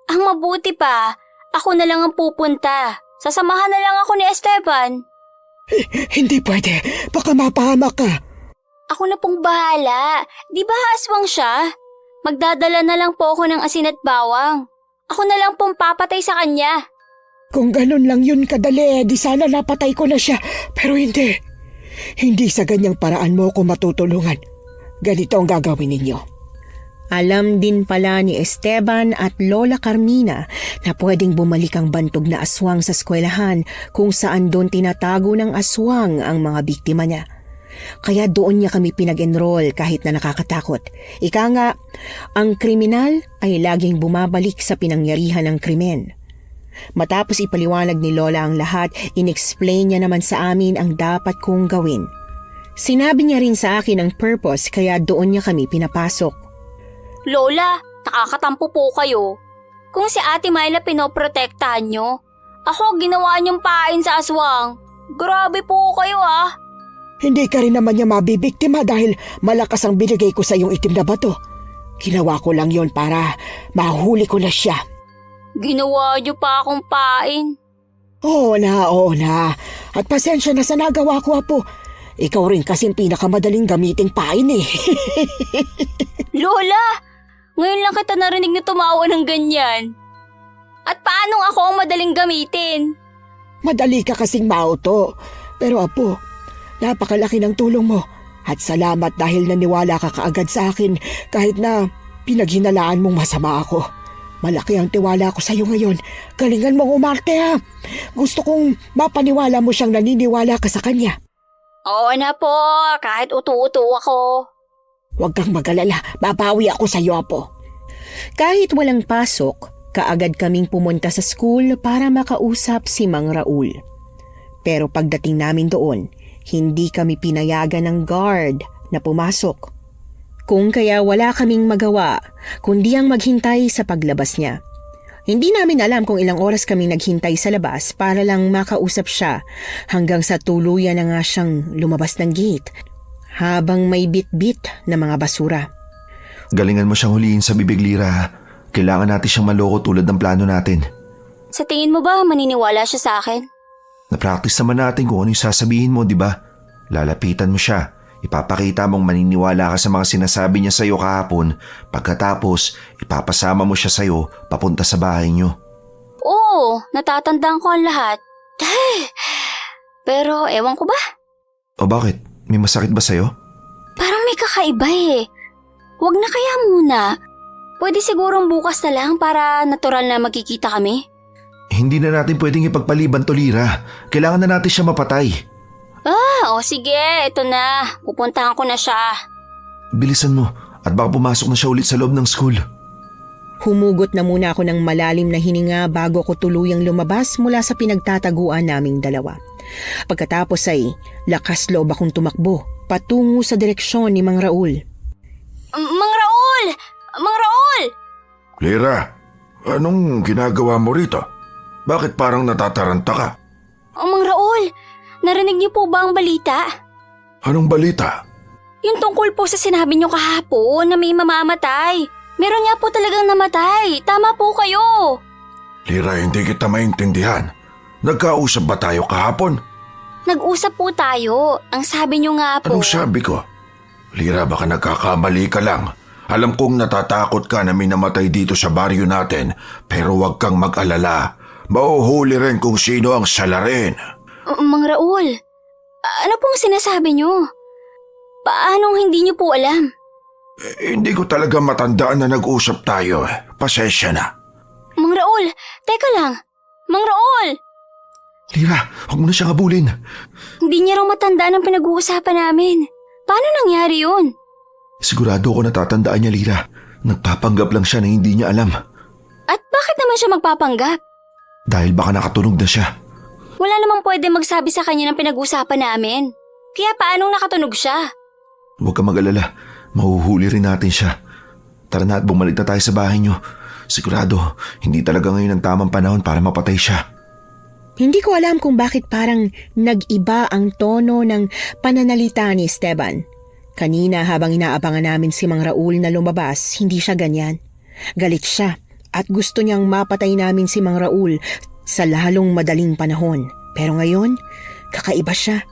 Ang mabuti pa, ako na lang ang pupunta. Sasamahan na lang ako ni Esteban. Hindi pwede. Baka mapahamak ka. Ako na pong bahala. Di ba aswang siya? Magdadala na lang po ako ng asin at bawang. Ako na lang pong papatay sa kanya. Kung ganun lang yun kadali, di sana napatay ko na siya. Pero hindi. Hindi sa ganyang paraan mo ako matutulungan. Ganito ang gagawin ninyo. Alam din pala ni Esteban at Lola Carmina na pwedeng bumalik ang bantog na aswang sa eskwelahan kung saan doon tinatago ng aswang ang mga biktima niya. Kaya doon niya kami pinag-enroll kahit na nakakatakot. Ika nga, ang kriminal ay laging bumabalik sa pinangyarihan ng krimen. Matapos ipaliwanag ni Lola ang lahat, inexplain niya naman sa amin ang dapat kong gawin. Sinabi niya rin sa akin ang purpose kaya doon niya kami pinapasok. Lola, nakakatampo po kayo. Kung si Ate Myla pinoprotektahan nyo, ako ginawa niyong pain sa aswang. Grabe po kayo ah. Hindi ka rin naman niya mabibiktima dahil malakas ang binigay ko sa iyong itim na bato. Ginawa ko lang yon para mahuli ko na siya. Ginawa niyo pa akong pain. Oo na. At pasensya na sa nagawa ko, Apo. Ikaw rin kasing pinakamadaling gamiting pain eh. Lola, ngayon lang kita narinig na tumawa ng ganyan. At paanong ako ang madaling gamitin? Madali ka kasing mauto. Pero Apo, napakalaki ng tulong mo. At salamat dahil naniwala ka kaagad sa akin kahit na pinaghinalaan mong masama ako. Malaki ang tiwala ko sa iyo ngayon. Galingan mong umarte ha. Gusto kong mapaniwala mo siyang naniniwala ka sa kanya. Oo na po, kahit utu-utu ako. Huwag kang mag-alala. Babawi ako sa iyo, Apo. Kahit walang pasok, kaagad kaming pumunta sa school para makausap si Mang Raul. Pero pagdating namin doon, hindi kami pinayagan ng guard na pumasok. Kung kaya wala kaming magawa, kundi ang maghintay sa paglabas niya. Hindi namin alam kung ilang oras kaming naghintay sa labas para lang makausap siya hanggang sa tuluyan na nga siyang lumabas ng gate habang may bit-bit na mga basura. Galingan mo siyang huliin sa bibig, Lira. Kailangan natin siyang maloko tulad ng plano natin. Sa tingin mo ba maniniwala siya sa akin? Na-practice naman natin kung ano yung sasabihin mo, di ba? Lalapitan mo siya. Ipapakita mong maniniwala ka sa mga sinasabi niya sa'yo kahapon. Pagkatapos, ipapasama mo siya sa'yo papunta sa bahay niyo. Oo, natatandaan ko ang lahat. Pero ewan ko ba? O bakit? May masakit ba sa'yo? Parang may kakaiba eh. Huwag na kaya muna. Pwede sigurong bukas na lang para natural na magkikita kami. Hindi na natin pwedeng ipagpaliban to, Lira. Kailangan na natin siya mapatay. O sige, ito na. Pupuntahan ko na siya. Bilisan mo at baka pumasok na siya ulit sa loob ng school. Humugot na muna ako ng malalim na hininga bago ko tuluyang lumabas mula sa pinagtataguan naming dalawa. Pagkatapos ay lakas loob akong tumakbo patungo sa direksyon ni Mang Raul. Mang Raul! Mang Raul! Lira, anong ginagawa mo rito? Bakit parang natataranta ka? Mang Raul, narinig niyo po ba ang balita? Anong balita? Yung tungkol po sa sinabi niyo kahapon na may mamamatay. Meron niya po talagang namatay. Tama po kayo. Lira, hindi kita maintindihan. Nagkausap ba tayo kahapon? Nag-usap po tayo. Ang sabi niyo nga po. Anong sabi ko? Lira, baka nagkakamali ka lang. Alam kong natatakot ka na may namatay dito sa baryo natin, pero huwag kang mag-alala. Mauhuli rin kung sino ang salarin. Mang Raul, ano pong sinasabi niyo? Paanong hindi niyo po alam? Hindi ko talaga matandaan na nag-usap tayo. Pasensya na. Mang Raul, teka lang. Mang Raul! Lira, huwag mo na siyang habulin. Hindi niya raw matandaan ang pinag-uusapan namin. Paano nangyari yun? Sigurado ako natatandaan niya, Lira. Nagpapanggap lang siya na hindi niya alam. At bakit naman siya magpapanggap? Dahil baka nakatunog na siya. Wala namang pwede magsabi sa kanya ng pinag-uusapan namin. Kaya paanong nakatunog siya? Huwag ka mag-alala. Mahuhuli rin natin siya. Tara na at bumalik na tayo sa bahay niyo. Sigurado, hindi talaga ngayon ang tamang panahon para mapatay siya. Hindi ko alam kung bakit parang nag-iba ang tono ng pananalita ni Esteban. Kanina habang inaabangan namin si Mang Raul na lumabas, hindi siya ganyan. Galit siya at gusto niyang mapatay namin si Mang Raul sa lalong madaling panahon. Pero ngayon, kakaiba siya.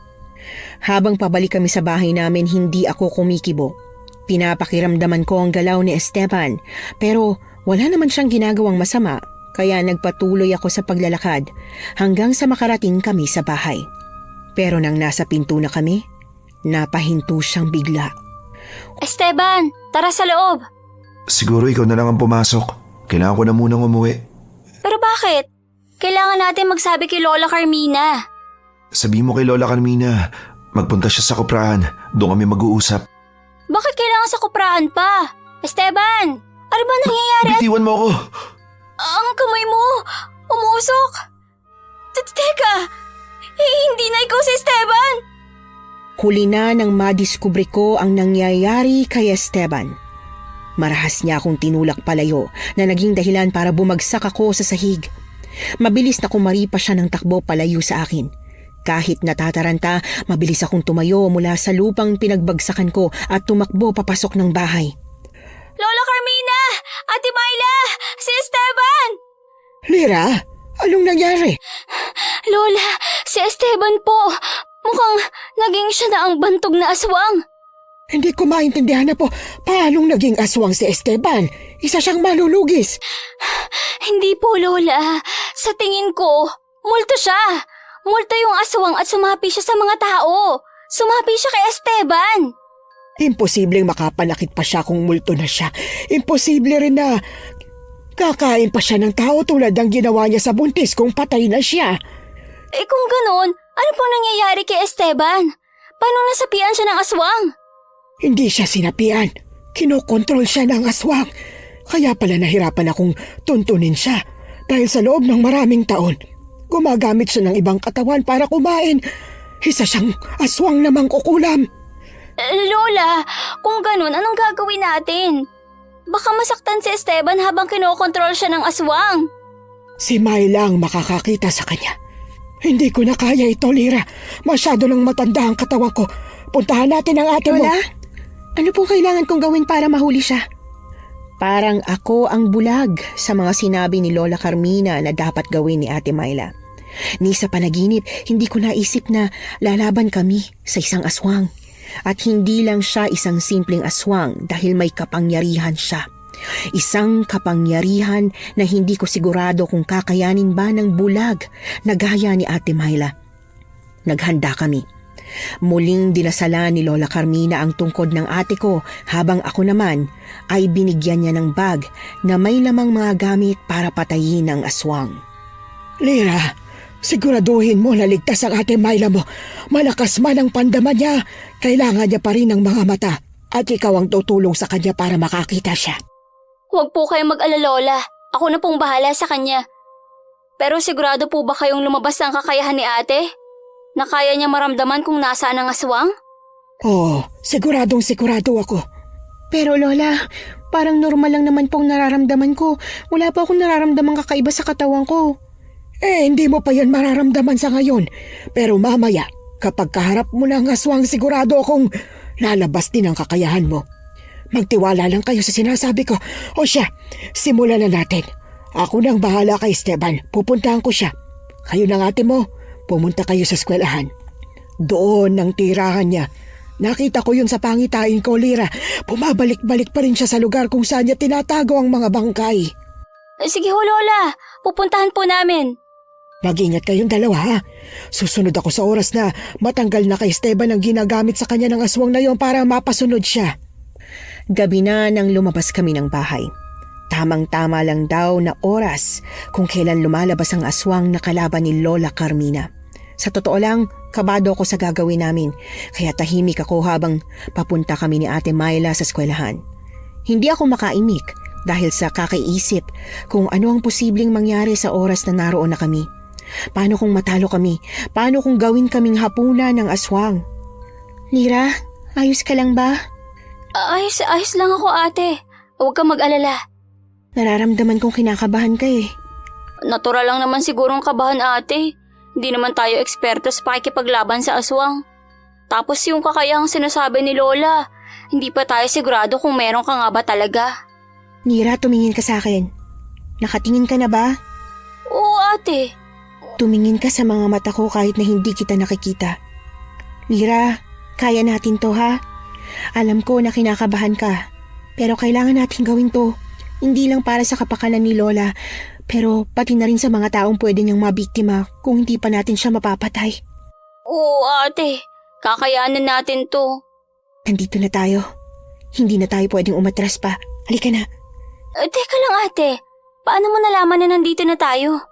Habang pabalik kami sa bahay namin, hindi ako kumikibo. Pinapakiramdaman ko ang galaw ni Esteban, pero wala naman siyang ginagawang masama, kaya nagpatuloy ako sa paglalakad hanggang sa makarating kami sa bahay. Pero nang nasa pinto na kami, napahinto siyang bigla. Esteban, tara sa loob. Siguro ikaw na lang ang pumasok. Kailangan ko na munang umuwi. Pero bakit? Kailangan natin magsabi kay Lola Carmina. Sabihin mo kay Lola Carmina, magpunta siya sa kuprahan. Doon kami mag-uusap. Bakit kailangan sa kuprahan pa? Esteban, ano ba nangyayari? Bitiwan mo ako! Ang kamay mo, umusok. Teka, hindi na ikaw si Esteban. Huli na nang madiskubre ko ang nangyayari kay Esteban. Marahas niya akong tinulak palayo na naging dahilan para bumagsak ako sa sahig. Mabilis na kumaripa siya ng takbo palayo sa akin. Kahit natataranta, mabilis akong tumayo mula sa lupang pinagbagsakan ko at tumakbo papasok ng bahay. Lola Carmina! Ate Myla! Si Esteban! Lira, anong nangyari? Lola, si Esteban po. Mukhang naging siya na ang bantog na aswang. Hindi ko maintindihan na po paanong naging aswang si Esteban. Isa siyang malulugis. Hindi po, Lola. Sa tingin ko, multo siya. Multo yung aswang at sumapi siya sa mga tao. Sumapi siya kay Esteban. Imposibleng makapanakit pa siya kung multo na siya. Imposible rin na kakain pa siya ng tao tulad ng ginawa niya sa buntis kung patay na siya. Kung ganon, ano pong nangyayari kay Esteban? Paano nasapian siya ng aswang? Hindi siya sinapian. Kinokontrol siya ng aswang. Kaya pala nahirapan akong tuntunin siya. Dahil sa loob ng maraming taon, gumagamit siya ng ibang katawan para kumain. Isa siyang aswang na mangkukulam. Lola, kung ganon, anong gagawin natin? Baka masaktan si Esteban habang kinokontrol siya ng aswang. Si Myla ang makakakita sa kanya. Hindi ko na kaya ito, Lira. Masyado nang matanda ang katawan ko. Puntahan natin ang ate mo. Lola, ano pong kailangan kong gawin para mahuli siya? Parang ako ang bulag sa mga sinabi ni Lola Carmina na dapat gawin ni Ate Myla. Ni sa panaginip, hindi ko naisip na lalaban kami sa isang aswang. At hindi lang siya isang simpleng aswang dahil may kapangyarihan siya. Isang kapangyarihan na hindi ko sigurado kung kakayanin ba ng bulag na gaya ni Ate Myla. Naghanda kami. Muling dinasalan ni Lola Carmina ang tungkod ng ate ko habang ako naman ay binigyan niya ng bag na may lamang mga gamit para patayin ang aswang. Lira, Siguraduhin mo na ligtas ang Ate Myla mo. Malakas man ang pandama niya, kailangan niya pa rin ng mga mata. At ikaw ang tutulong sa kanya para makakita siya. Huwag po kayong mag-alala, Lola. Ako na pong bahala sa kanya. Pero sigurado po ba kayong lumabas ng kakayahan ni ate? Na kaya niya maramdaman kung nasaan ang aswang? Oo, siguradong sigurado ako. Pero Lola, parang normal lang naman pong nararamdaman ko. Wala pa akong nararamdaman kakaiba sa katawan ko. Hindi mo pa yan mararamdaman sa ngayon. Pero mamaya, kapag kaharap mo ng aswang, sigurado akong lalabas din ang kakayahan mo. Magtiwala lang kayo sa sinasabi ko. O siya, simulan na natin. Ako nang bahala kay Esteban. Pupuntahan ko siya. Kayo ng ate mo, pumunta kayo sa eskwelahan. Doon ang tirahan niya. Nakita ko yun sa pangitain ko, Lira. Bumabalik-balik pa rin siya sa lugar kung saan niya tinatago ang mga bangkay. Sige ho, Lola. Pupuntahan po namin. Mag-ingat kayong dalawa, ha? Susunod ako sa oras na matanggal na kay Esteban ang ginagamit sa kanya ng aswang na yon para mapasunod siya. Gabi na nang lumabas kami ng bahay. Tamang-tama lang daw na oras kung kailan lumalabas ang aswang na kalaban ni Lola Carmina. Sa totoo lang, kabado ako sa gagawin namin, kaya tahimik ako habang papunta kami ni Ate Myla sa eskwelahan. Hindi ako makaimik dahil sa kakaisip kung ano ang posibleng mangyari sa oras na naroon na kami. Paano kung matalo kami? Paano kung gawin kaming hapunan ng aswang? Lira, ayos ka lang ba? Ayos lang ako, ate. Huwag kang mag-alala. Nararamdaman kong kinakabahan ka eh. Natural lang naman sigurong kabahan, ate. Hindi naman tayo eksperto sa pakikipaglaban sa aswang. Tapos yung kakayahang sinasabi ni Lola, hindi pa tayo sigurado kung meron ka nga ba talaga. Lira, tumingin ka sa akin. Nakatingin ka na ba? Oo, ate. Tumingin ka sa mga mata ko kahit na hindi kita nakikita. Lira, kaya natin to ha? Alam ko na kinakabahan ka, pero kailangan natin gawin to. Hindi lang para sa kapakanan ni Lola, pero pati na rin sa mga taong pwede niyang mabiktima kung hindi pa natin siya mapapatay. Oo, ate. Kakayanan natin to. Nandito na tayo. Hindi na tayo pwedeng umatras pa. Halika na. Teka lang, ate. Paano mo nalaman na nandito na tayo?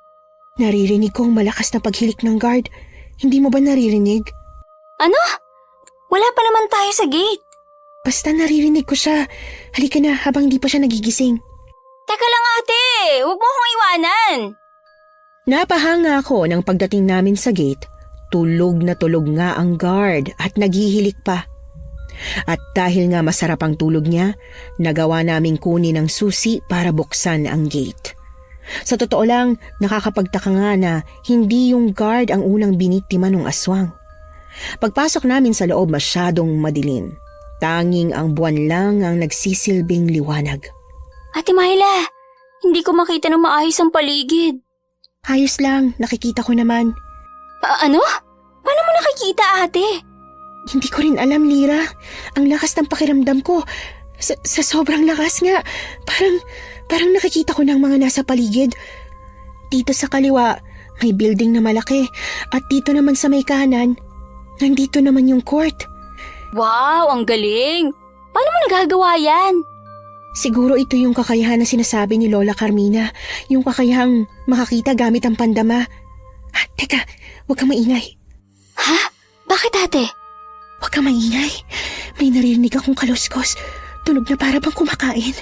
Naririnig kong malakas na paghilik ng guard. Hindi mo ba naririnig? Ano? Wala pa naman tayo sa gate. Basta naririnig ko siya. Halika na habang di pa siya nagigising. Teka lang, ate. Huwag mo akong iwanan. Napahanga ako ng pagdating namin sa gate. Tulog na tulog nga ang guard at naghihilik pa. At dahil nga masarap ang tulog niya, nagawa naming kunin ang susi para buksan ang gate. Sa totoo lang, nakakapagtaka nga na hindi yung guard ang unang biniktima ng aswang. Pagpasok namin sa loob, masyadong madilim. Tanging ang buwan lang ang nagsisilbing liwanag. Ate Myla, hindi ko makita ng maayos ang paligid. Ayos lang, nakikita ko naman. Ano? Paano mo nakikita, ate? Hindi ko rin alam, Lira. Ang lakas ng pakiramdam ko. Sa sobrang lakas nga. Parang nakikita ko ng mga nasa paligid. Dito sa kaliwa, may building na malaki. At dito naman sa may kanan, nandito naman yung court. Wow, ang galing! Paano mo nagagawa yan? Siguro ito yung kakayahan na sinasabi ni Lola Carmina. Yung kakayahang makakita gamit ang pandama. Teka, huwag kang maingay. Ha? Bakit, ate? Huwag kang maingay. May naririnig akong kaluskos. Tunog na para bang kumakain.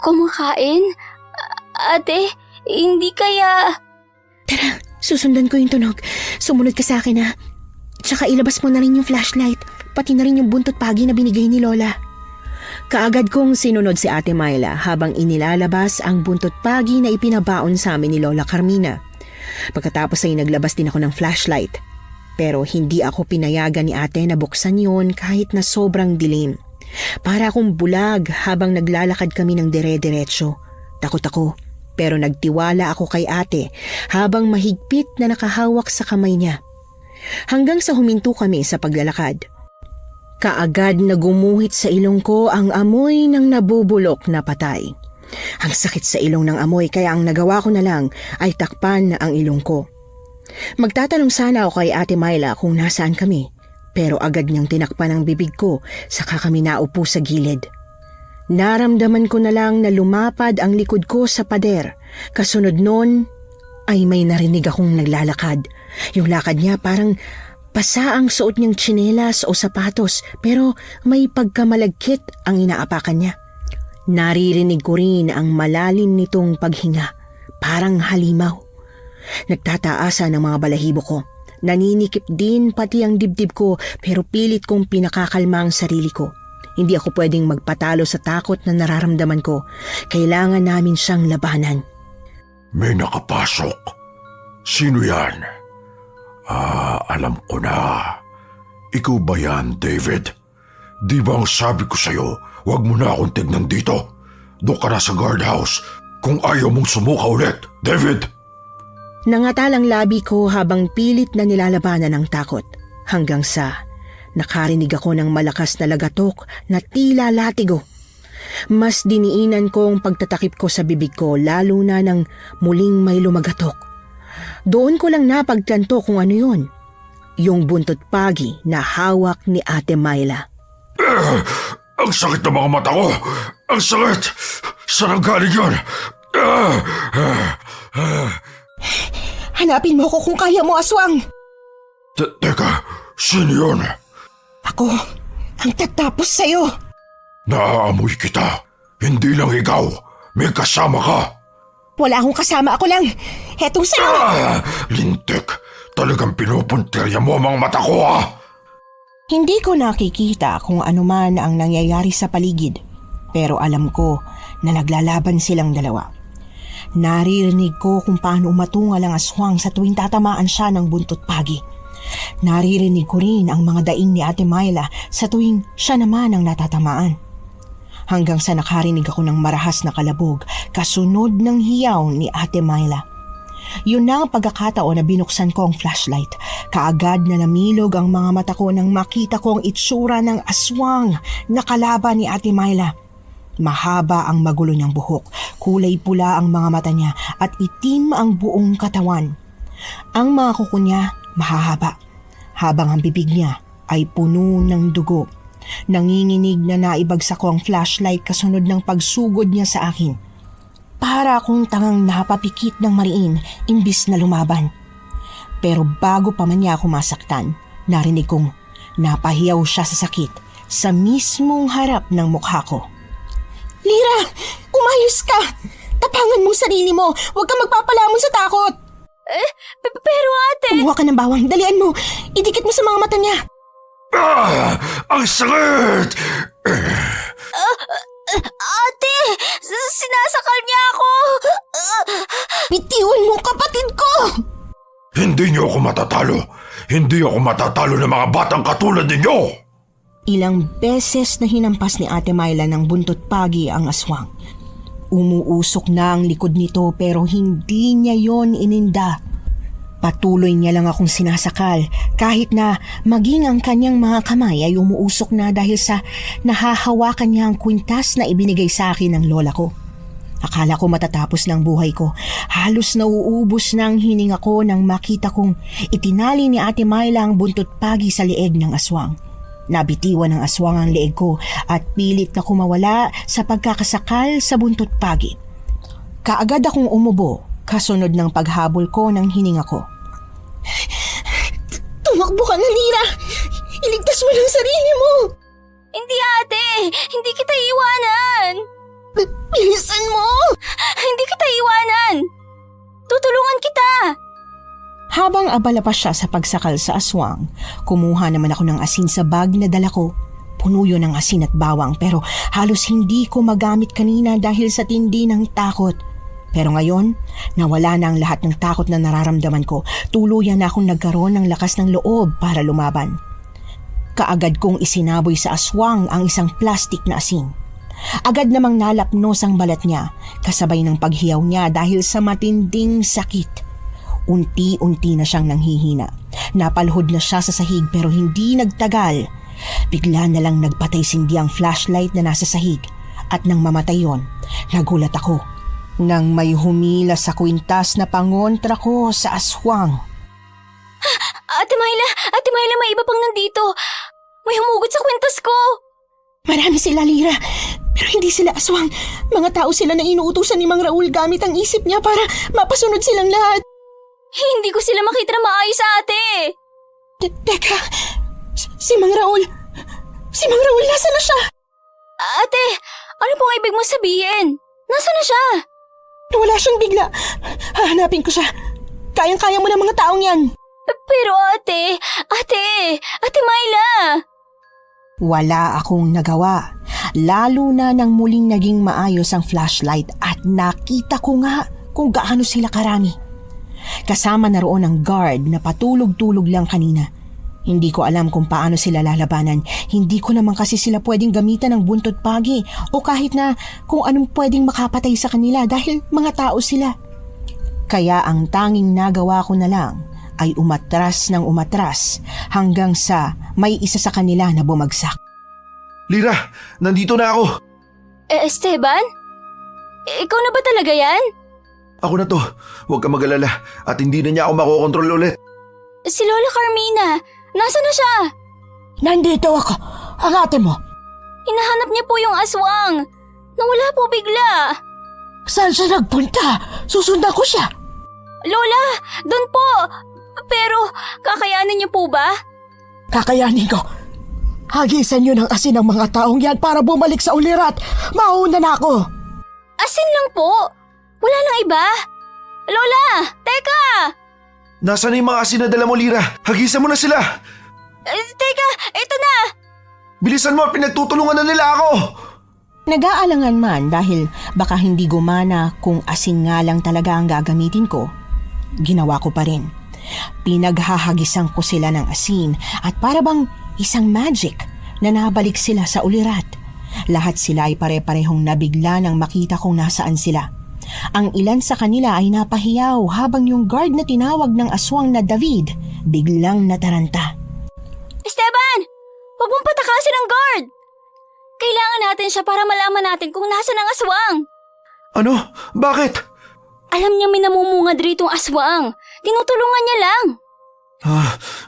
Kumakain? Ate, hindi kaya... Tara, susundan ko yung tunog. Sumunod ka sa akin ha. Tsaka ilabas mo na rin yung flashlight. Pati na rin yung buntot pagi na binigay ni Lola. Kaagad kong sinunod si Ate Myla habang inilalabas ang buntot pagi na ipinabaon sa amin ni Lola Carmina. Pagkatapos ay naglabas din ako ng flashlight. Pero hindi ako pinayagan ni ate na buksan yon kahit na sobrang dilim. Para akong bulag habang naglalakad kami ng dire-diretso. Takot ako, pero nagtiwala ako kay ate habang mahigpit na nakahawak sa kamay niya. Hanggang sa huminto kami sa paglalakad. Kaagad na gumuhit sa ilong ko ang amoy ng nabubulok na patay. Ang sakit sa ilong ng amoy kaya ang nagawa ko na lang ay takpan ang ilong ko. Magtatanong sana ako kay Ate Myla kung nasaan kami, pero agad niyang tinakpan ang bibig ko saka kami naupo sa gilid. Naramdaman ko na lang na lumapad ang likod ko sa pader, kasunod nun ay may narinig akong naglalakad. Yung lakad niya parang basa ang suot niyang tsinelas o sapatos pero may pagkamalagkit ang inaapakan niya. Naririnig ko rin ang malalim nitong paghinga, parang halimaw. Nagtataasa ng mga balahibo ko. Naninikip din pati ang dibdib ko pero pilit kong pinakakalma ang sarili ko. Hindi ako pwedeng magpatalo sa takot na nararamdaman ko. Kailangan namin siyang labanan. May nakapasok. Sino yan? Alam ko na. Ikaw ba yan, David? Di ba ang sabi ko sa'yo, huwag mo na akong tignan dito. Doon ka na sa guardhouse kung ayaw mong sumuka ulit, David! Nangatalang labi ko habang pilit na nilalabanan ang takot. Hanggang sa nakarinig ako ng malakas na lagatok na tila latigo. Mas diniinan ko ang pagtatakip ko sa bibig ko lalo na nang muling may lumagatok. Doon ko lang napagtanto kung ano yun. Yung buntot pagi na hawak ni Ate Myla. Ang sakit ng mga mata ko! Ang sakit! Saan ang galing yun? Hanapin mo ako kung kaya mo, aswang! Teka, sino yun? Ako ang tatapos sa'yo! Naaamoy kita. Hindi lang ikaw. May kasama ka. Wala akong kasama, ako lang. Hetong sa'yo! Lintik. Talagang pinupuntirya mo ang mga mata ko, ha? Hindi ko nakikita kung ano man ang nangyayari sa paligid. Pero alam ko na naglalaban silang dalawa. Naririnig ko kung paano umatungal ang aswang sa tuwing tatamaan siya ng buntot pagi. Naririnig ko rin ang mga daing ni Ate Myla sa tuwing siya naman ang natatamaan. Hanggang sa nakarinig ako ng marahas na kalabog kasunod ng hiyaw ni Ate Myla. Yun na ang pagkakataon na binuksan ko ang flashlight. Kaagad na namilog ang mga mata ko nang makita ko ang itsura ng aswang na kalaban ni Ate Myla. Mahaba ang magulo niyang buhok, kulay pula ang mga mata niya at itim ang buong katawan. Ang mga kuko niya mahahaba, habang ang bibig niya ay puno ng dugo. Nanginginig na naibagsak ko ang flashlight kasunod ng pagsugod niya sa akin. Para akong tangang napapikit ng mariin imbis na lumaban. Pero bago pa man niya ako masaktan, narinig kong napahiyaw siya sa sakit sa mismong harap ng mukha ko. Lira, umayos ka! Tapangan mong sarili mo! Huwag kang magpapalamon sa takot! Pero ate... Kumuha ka ng bawang, dalian mo! Idikit mo sa mga mata niya! Ang sakit! Ate! Sinasakal niya ako! Bitiwan mo kapatid ko! Hindi niyo ako matatalo. Hindi ako matatalo ng mga batang katulad ninyo. Ilang beses na hinampas ni Ate Myla ng buntot pagi ang aswang. Umuusok na ang likod nito pero hindi niya yon ininda. Patuloy niya lang akong sinasakal kahit na maging ang kanyang mga kamay ay umuusok na dahil sa nahahawakan niya ang kwintas na ibinigay sa akin ng lola ko. Akala ko matatapos ng buhay ko. Halos nauubos na ang hininga ko nang makita kong itinali ni Ate Myla ang buntot pagi sa leeg ng aswang. Nabitiwan ng aswang ang leeg ko at pilit na kumawala sa pagkakasakal sa buntot pagi. Kaagad akong umubo kasunod ng paghabol ko ng hininga ko. Tumakbo ka na, Lira! Iligtas mo ng sarili mo! Hindi ate! Hindi kita iwanan! Bilisan mo! Hindi kita iwanan! Tutulungan kita! Habang abala pa siya sa pagsakal sa aswang, kumuha naman ako ng asin sa bag na dala ko. Puno yun ng asin at bawang pero halos hindi ko magamit kanina dahil sa tindi ng takot. Pero ngayon, nawala na ang lahat ng takot na nararamdaman ko. Tuluyan na akong nagkaroon ng lakas ng loob para lumaban. Kaagad kong isinaboy sa aswang ang isang plastik na asin. Agad namang nalapnos ang balat niya, kasabay ng paghiyaw niya dahil sa matinding sakit. Unti-unti na siyang nanghihina. Napalhod na siya sa sahig pero hindi nagtagal. Bigla na lang nagpatay-sindi ang flashlight na nasa sahig. At nang mamatay yon, nagulat ako nang may humila sa kwintas na pangontra ko sa aswang. Ate Myla, may iba pang nandito. May humugot sa kwintas ko. Marami sila, Lira. Pero hindi sila aswang. Mga tao sila na inuutusan ni Mang Raul gamit ang isip niya para mapasunod silang lahat. Hindi ko sila makita na maayos, ate. Teka, si Mang Raul. Si Mang Raul, nasa na siya? Ate, ano pong ibig mo sabihin? Nasaan na siya? Nawala siyang bigla. Hahanapin ko siya. Kayang-kaya mo ng mga taong yan. Pero Ate Myla. Wala akong nagawa. Lalo na nang muling naging maayos ang flashlight at nakita ko nga kung gaano sila karami. Kasama na roon ang guard na patulog-tulog lang kanina. Hindi ko alam kung paano sila lalabanan. Hindi ko naman kasi sila pwedeng gamitan ng buntot pagi o kahit na kung anong pwedeng makapatay sa kanila dahil mga tao sila. Kaya ang tanging nagawa ko na lang ay umatras ng umatras hanggang sa may isa sa kanila na bumagsak. Lira, nandito na ako. Esteban? Ikaw na ba talaga yan? Ako na to. Huwag ka mag-alala at hindi na niya ako makokontrol ulit. Si Lola Carmina, nasa na siya? Nandito ako. Ang ate mo. Hinahanap niya po yung aswang. Nawala po bigla. Saan siya nagpunta? Susundan ko siya. Lola, doon po. Pero, kakayanin niyo po ba? Kakayanin ko. Hagisan niyo ng asin ang mga taong yan para bumalik sa ulirat. Mauna na ako. Asin lang po. Wala nang iba. Lola, teka! Nasaan na yung mga asin na dala mo, Lira? Hagisan mo na sila. Teka, ito na! Bilisan mo, pinagtutulungan na nila ako. Nag-aalangan man dahil baka hindi gumana kung asin nga lang talaga ang gagamitin ko, ginawa ko pa rin. Pinaghahagisan ko sila ng asin at para bang isang magic na nabalik sila sa ulirat. Lahat sila ay pare-parehong nabigla nang makita kong nasaan sila. Ang ilan sa kanila ay napahiyaw habang yung guard na tinawag ng aswang na David biglang nataranta. Esteban! Huwag mong patakasin ang guard! Kailangan natin siya para malaman natin kung nasa ang aswang. Ano? Bakit? Alam niya may namumungad rito ang aswang. Tinutulungan niya lang.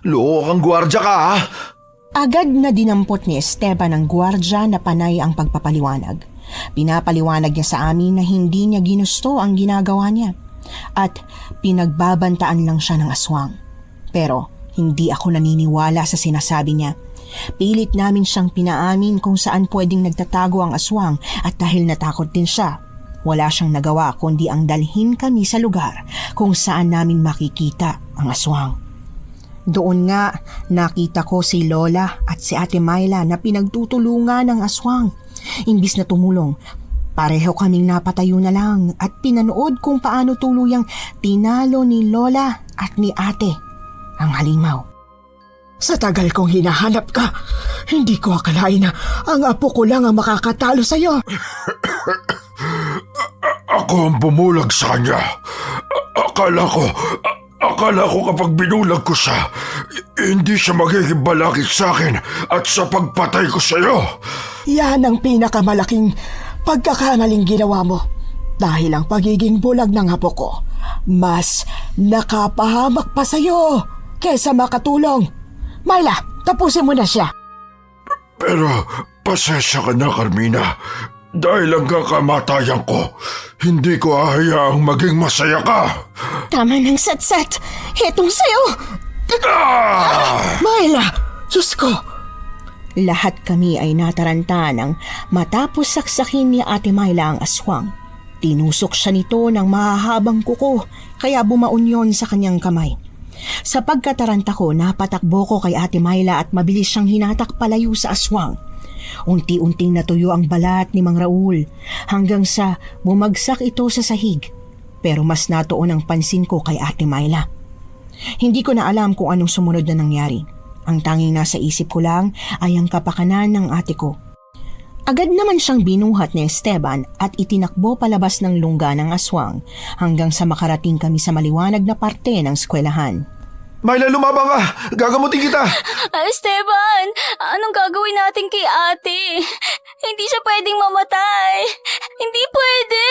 Loko kang gwardya ka ha? Agad na dinampot ni Esteban ang gwardya na panay ang pagpapaliwanag. Pinapaliwanag niya sa amin na hindi niya ginusto ang ginagawa niya at pinagbabantaan lang siya ng aswang. Pero hindi ako naniniwala sa sinasabi niya. Pilit namin siyang pinaamin kung saan pwedeng nagtatago ang aswang at dahil natakot din siya, wala siyang nagawa kundi ang dalhin kami sa lugar kung saan namin makikita ang aswang. Doon nga nakita ko si Lola at si Ate Myla na pinagtutulungan ng aswang. Imbis na tumulong, pareho kaming napatayo na lang at pinanood kung paano tuluyang tinalo ni Lola at ni Ate ang halimaw. Sa tagal kong hinahanap ka, hindi ko akalain na ang apo ko lang ang makakatalo sa'yo. Ako ang bumulag sa kanya. Akala ko kapag binulag ko siya, hindi siya magiging balakid sa akin at sa pagpatay ko sa iyo. Yan ang pinakamalaking pagkakamaling ginawa mo. Dahil ang pagiging bulag ng apo ko, mas nakapahamak pa sa'yo kesa makatulong. Myla, tapusin mo na siya. Pero pasensya ka na, Carmina. Dahil hanggang kamatayan ko, hindi ko hahayaang maging masaya ka. Tama ng satsat, hetong sayo! Myla, Diyos ko! Lahat kami ay nataranta nang matapos saksakin ni Ate Myla ang aswang. Tinusok siya nito ng mahahabang kuko kaya bumaon yon sa kanyang kamay. Sa pagkataranta ko, napatakbo ko kay Ate Myla at mabilis siyang hinatak palayo sa aswang. Unti-unting natuyo ang balat ni Mang Raul hanggang sa bumagsak ito sa sahig. Pero mas natuon ang pansin ko kay Ate Myla. Hindi ko na alam kung anong sumunod na nangyari. Ang tanging nasa isip ko lang ay ang kapakanan ng ate ko. Agad naman siyang binuhat ni Esteban at itinakbo palabas ng lungga ng aswang hanggang sa makarating kami sa maliwanag na parte ng eskwelahan. Myla, lumabang ka! Gagamutin kita! Esteban, anong gagawin natin kay ate? Hindi siya pwedeng mamatay. Hindi pwede.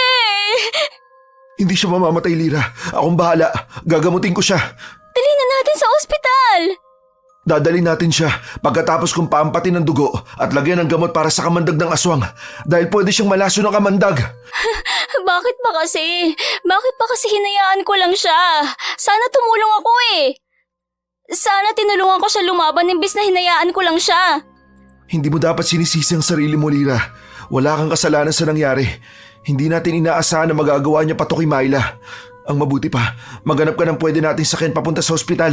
Hindi siya mamamatay, Lira. Akong bahala. Gagamutin ko siya. Dali na natin sa ospital. Dadalhin natin siya pagkatapos kong paampatin ng dugo at lagyan ng gamot para sa kamandag ng aswang dahil pwede siyang malaso ng kamandag. Bakit ba kasi? Bakit ba kasi hinayaan ko lang siya? Sana tumulong ako eh. Sana tinulungan ko siya lumaban imbes na hinayaan ko lang siya. Hindi mo dapat sinisisi ang sarili mo, Lira. Wala kang kasalanan sa nangyari. Hindi natin inaasahan na magagawa niya pa to kay Myla. Ang mabuti pa, maghanap ka ng pwede nating sakyan papunta sa ospital.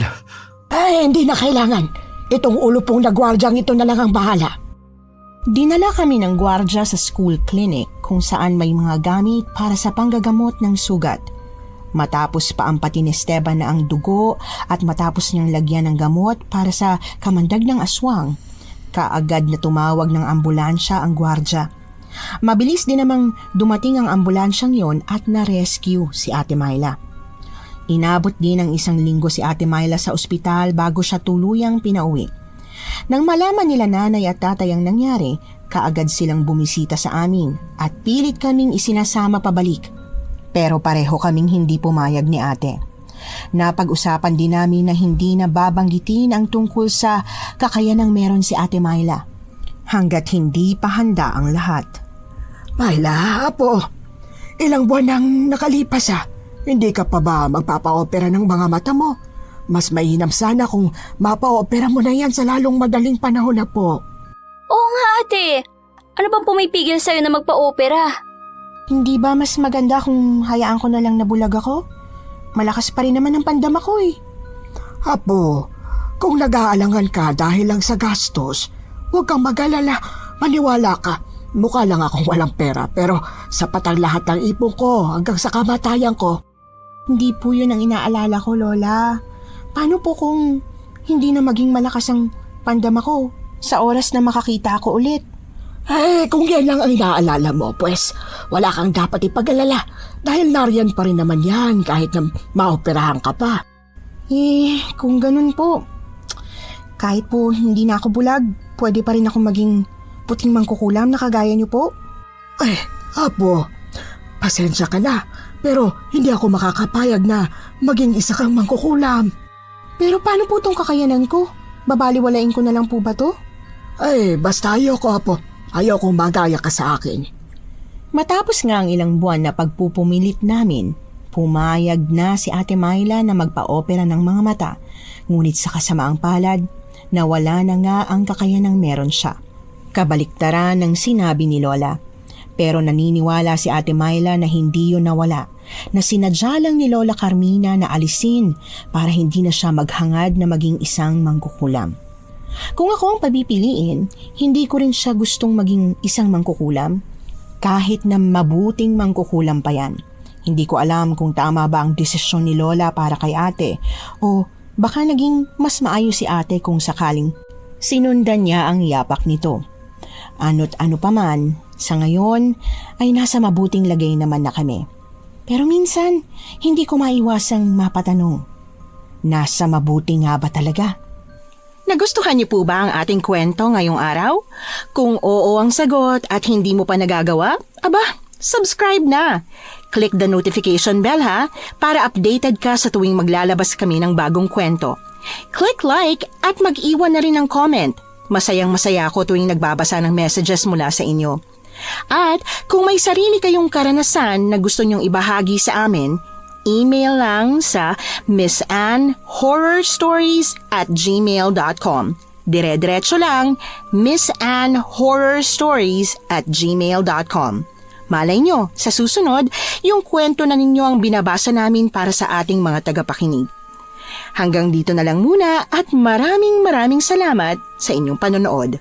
Ay, hindi na kailangan. Itong ulo pong nagwardyang ito na lang ang bahala. Dinala kami ng gwardya sa school clinic kung saan may mga gamit para sa panggagamot ng sugat. Matapos paampatin ni Esteban na ang dugo at matapos niyang lagyan ng gamot para sa kamandag ng aswang, kaagad na tumawag ng ambulansya ang gwardya. Mabilis din namang dumating ang ambulansyang yon at na-rescue si Ate Myla. Inabot din ng 1 linggo si Ate Myla sa ospital bago siya tuluyang pinauwi. Nang malaman nila nanay at tatay ang nangyari, kaagad silang bumisita sa amin at pilit kaming isinasama pabalik. Pero pareho kaming hindi pumayag ni ate. Napag-usapan din namin na hindi na babanggitin ang tungkol sa kakayanang meron si Ate Myla hanggat hindi pa handa ang lahat. Myla, apo, ilang buwan nang nakalipas Hindi ka pa ba magpapa-opera ng mga mata mo? Mas mainam sana kung mapa-opera mo na yan sa lalong madaling panahon na po. Oo nga ate. Ano bang pumipigil sa'yo na magpa-opera? Hindi ba mas maganda kung hayaan ko na lang nabulag ako? Malakas pa rin naman ang pandama ko eh. Apo, kung nag-aalangan ka dahil lang sa gastos, huwag kang mag-alala, maniwala ka. Mukha lang akong walang pera pero sapat ang lahat ng ipon ko hanggang sa kamatayan ko. Hindi po yun ang inaalala ko, Lola. Paano po kung hindi na maging malakas ang pandama ko sa oras na makakita ako ulit? Kung yan lang ang inaalala mo, pues wala kang dapat ipag-alala dahil nariyan pa rin naman yan kahit na maoperahan ka pa. Kung ganun po, kahit po hindi na ako bulag, pwede pa rin ako maging puting mangkukulam na kagaya niyo po? Apo, pasensya ka na, pero hindi ako makakapayag na maging isa kang mangkukulam. Pero paano po tong kakayanan ko? Babaliwalain ko na lang po ba to? Basta ayoko, Apo. Ayokong magaya ka sa akin. Matapos nga ang ilang buwan na pagpupumilit namin, pumayag na si Ate Myla na magpa-opera ng mga mata. Ngunit sa kasamaang palad, nawala na nga ang kakayanang meron siya. Kabaliktaran ng sinabi ni Lola. Pero naniniwala si Ate Myla na hindi yun nawala, na sinadya lang ni Lola Carmina na alisin para hindi na siya maghangad na maging isang mangkukulam. Kung ako ang pabipiliin, hindi ko rin siya gustong maging isang mangkukulam. Kahit na mabuting mangkukulam pa yan. Hindi ko alam kung tama ba ang desisyon ni Lola para kay ate o baka naging mas maayos si ate kung sakaling sinundan niya ang yapak nito. Ano't ano pa man, sa ngayon ay nasa mabuting lagay naman na kami. Pero minsan, hindi ko maiwasang mapatanong, nasa mabuti nga ba talaga? Nagustuhan niyo po ba ang ating kwento ngayong araw? Kung oo ang sagot at hindi mo pa nagagawa, subscribe na. Click the notification bell para updated ka sa tuwing maglalabas kami ng bagong kwento. Click like at mag-iwan na rin ng comment. Masayang-masaya ako tuwing nagbabasa ng messages mula sa inyo. At kung may sarili kayong karanasan na gusto nyong ibahagi sa amin, email lang sa missanhorrorstories@gmail.com. Dire-diretso lang, missanhorrorstories@gmail.com. Malay nyo, sa susunod, yung kwento na ninyo ang binabasa namin para sa ating mga tagapakinig. Hanggang dito na lang muna at maraming salamat sa inyong panonood.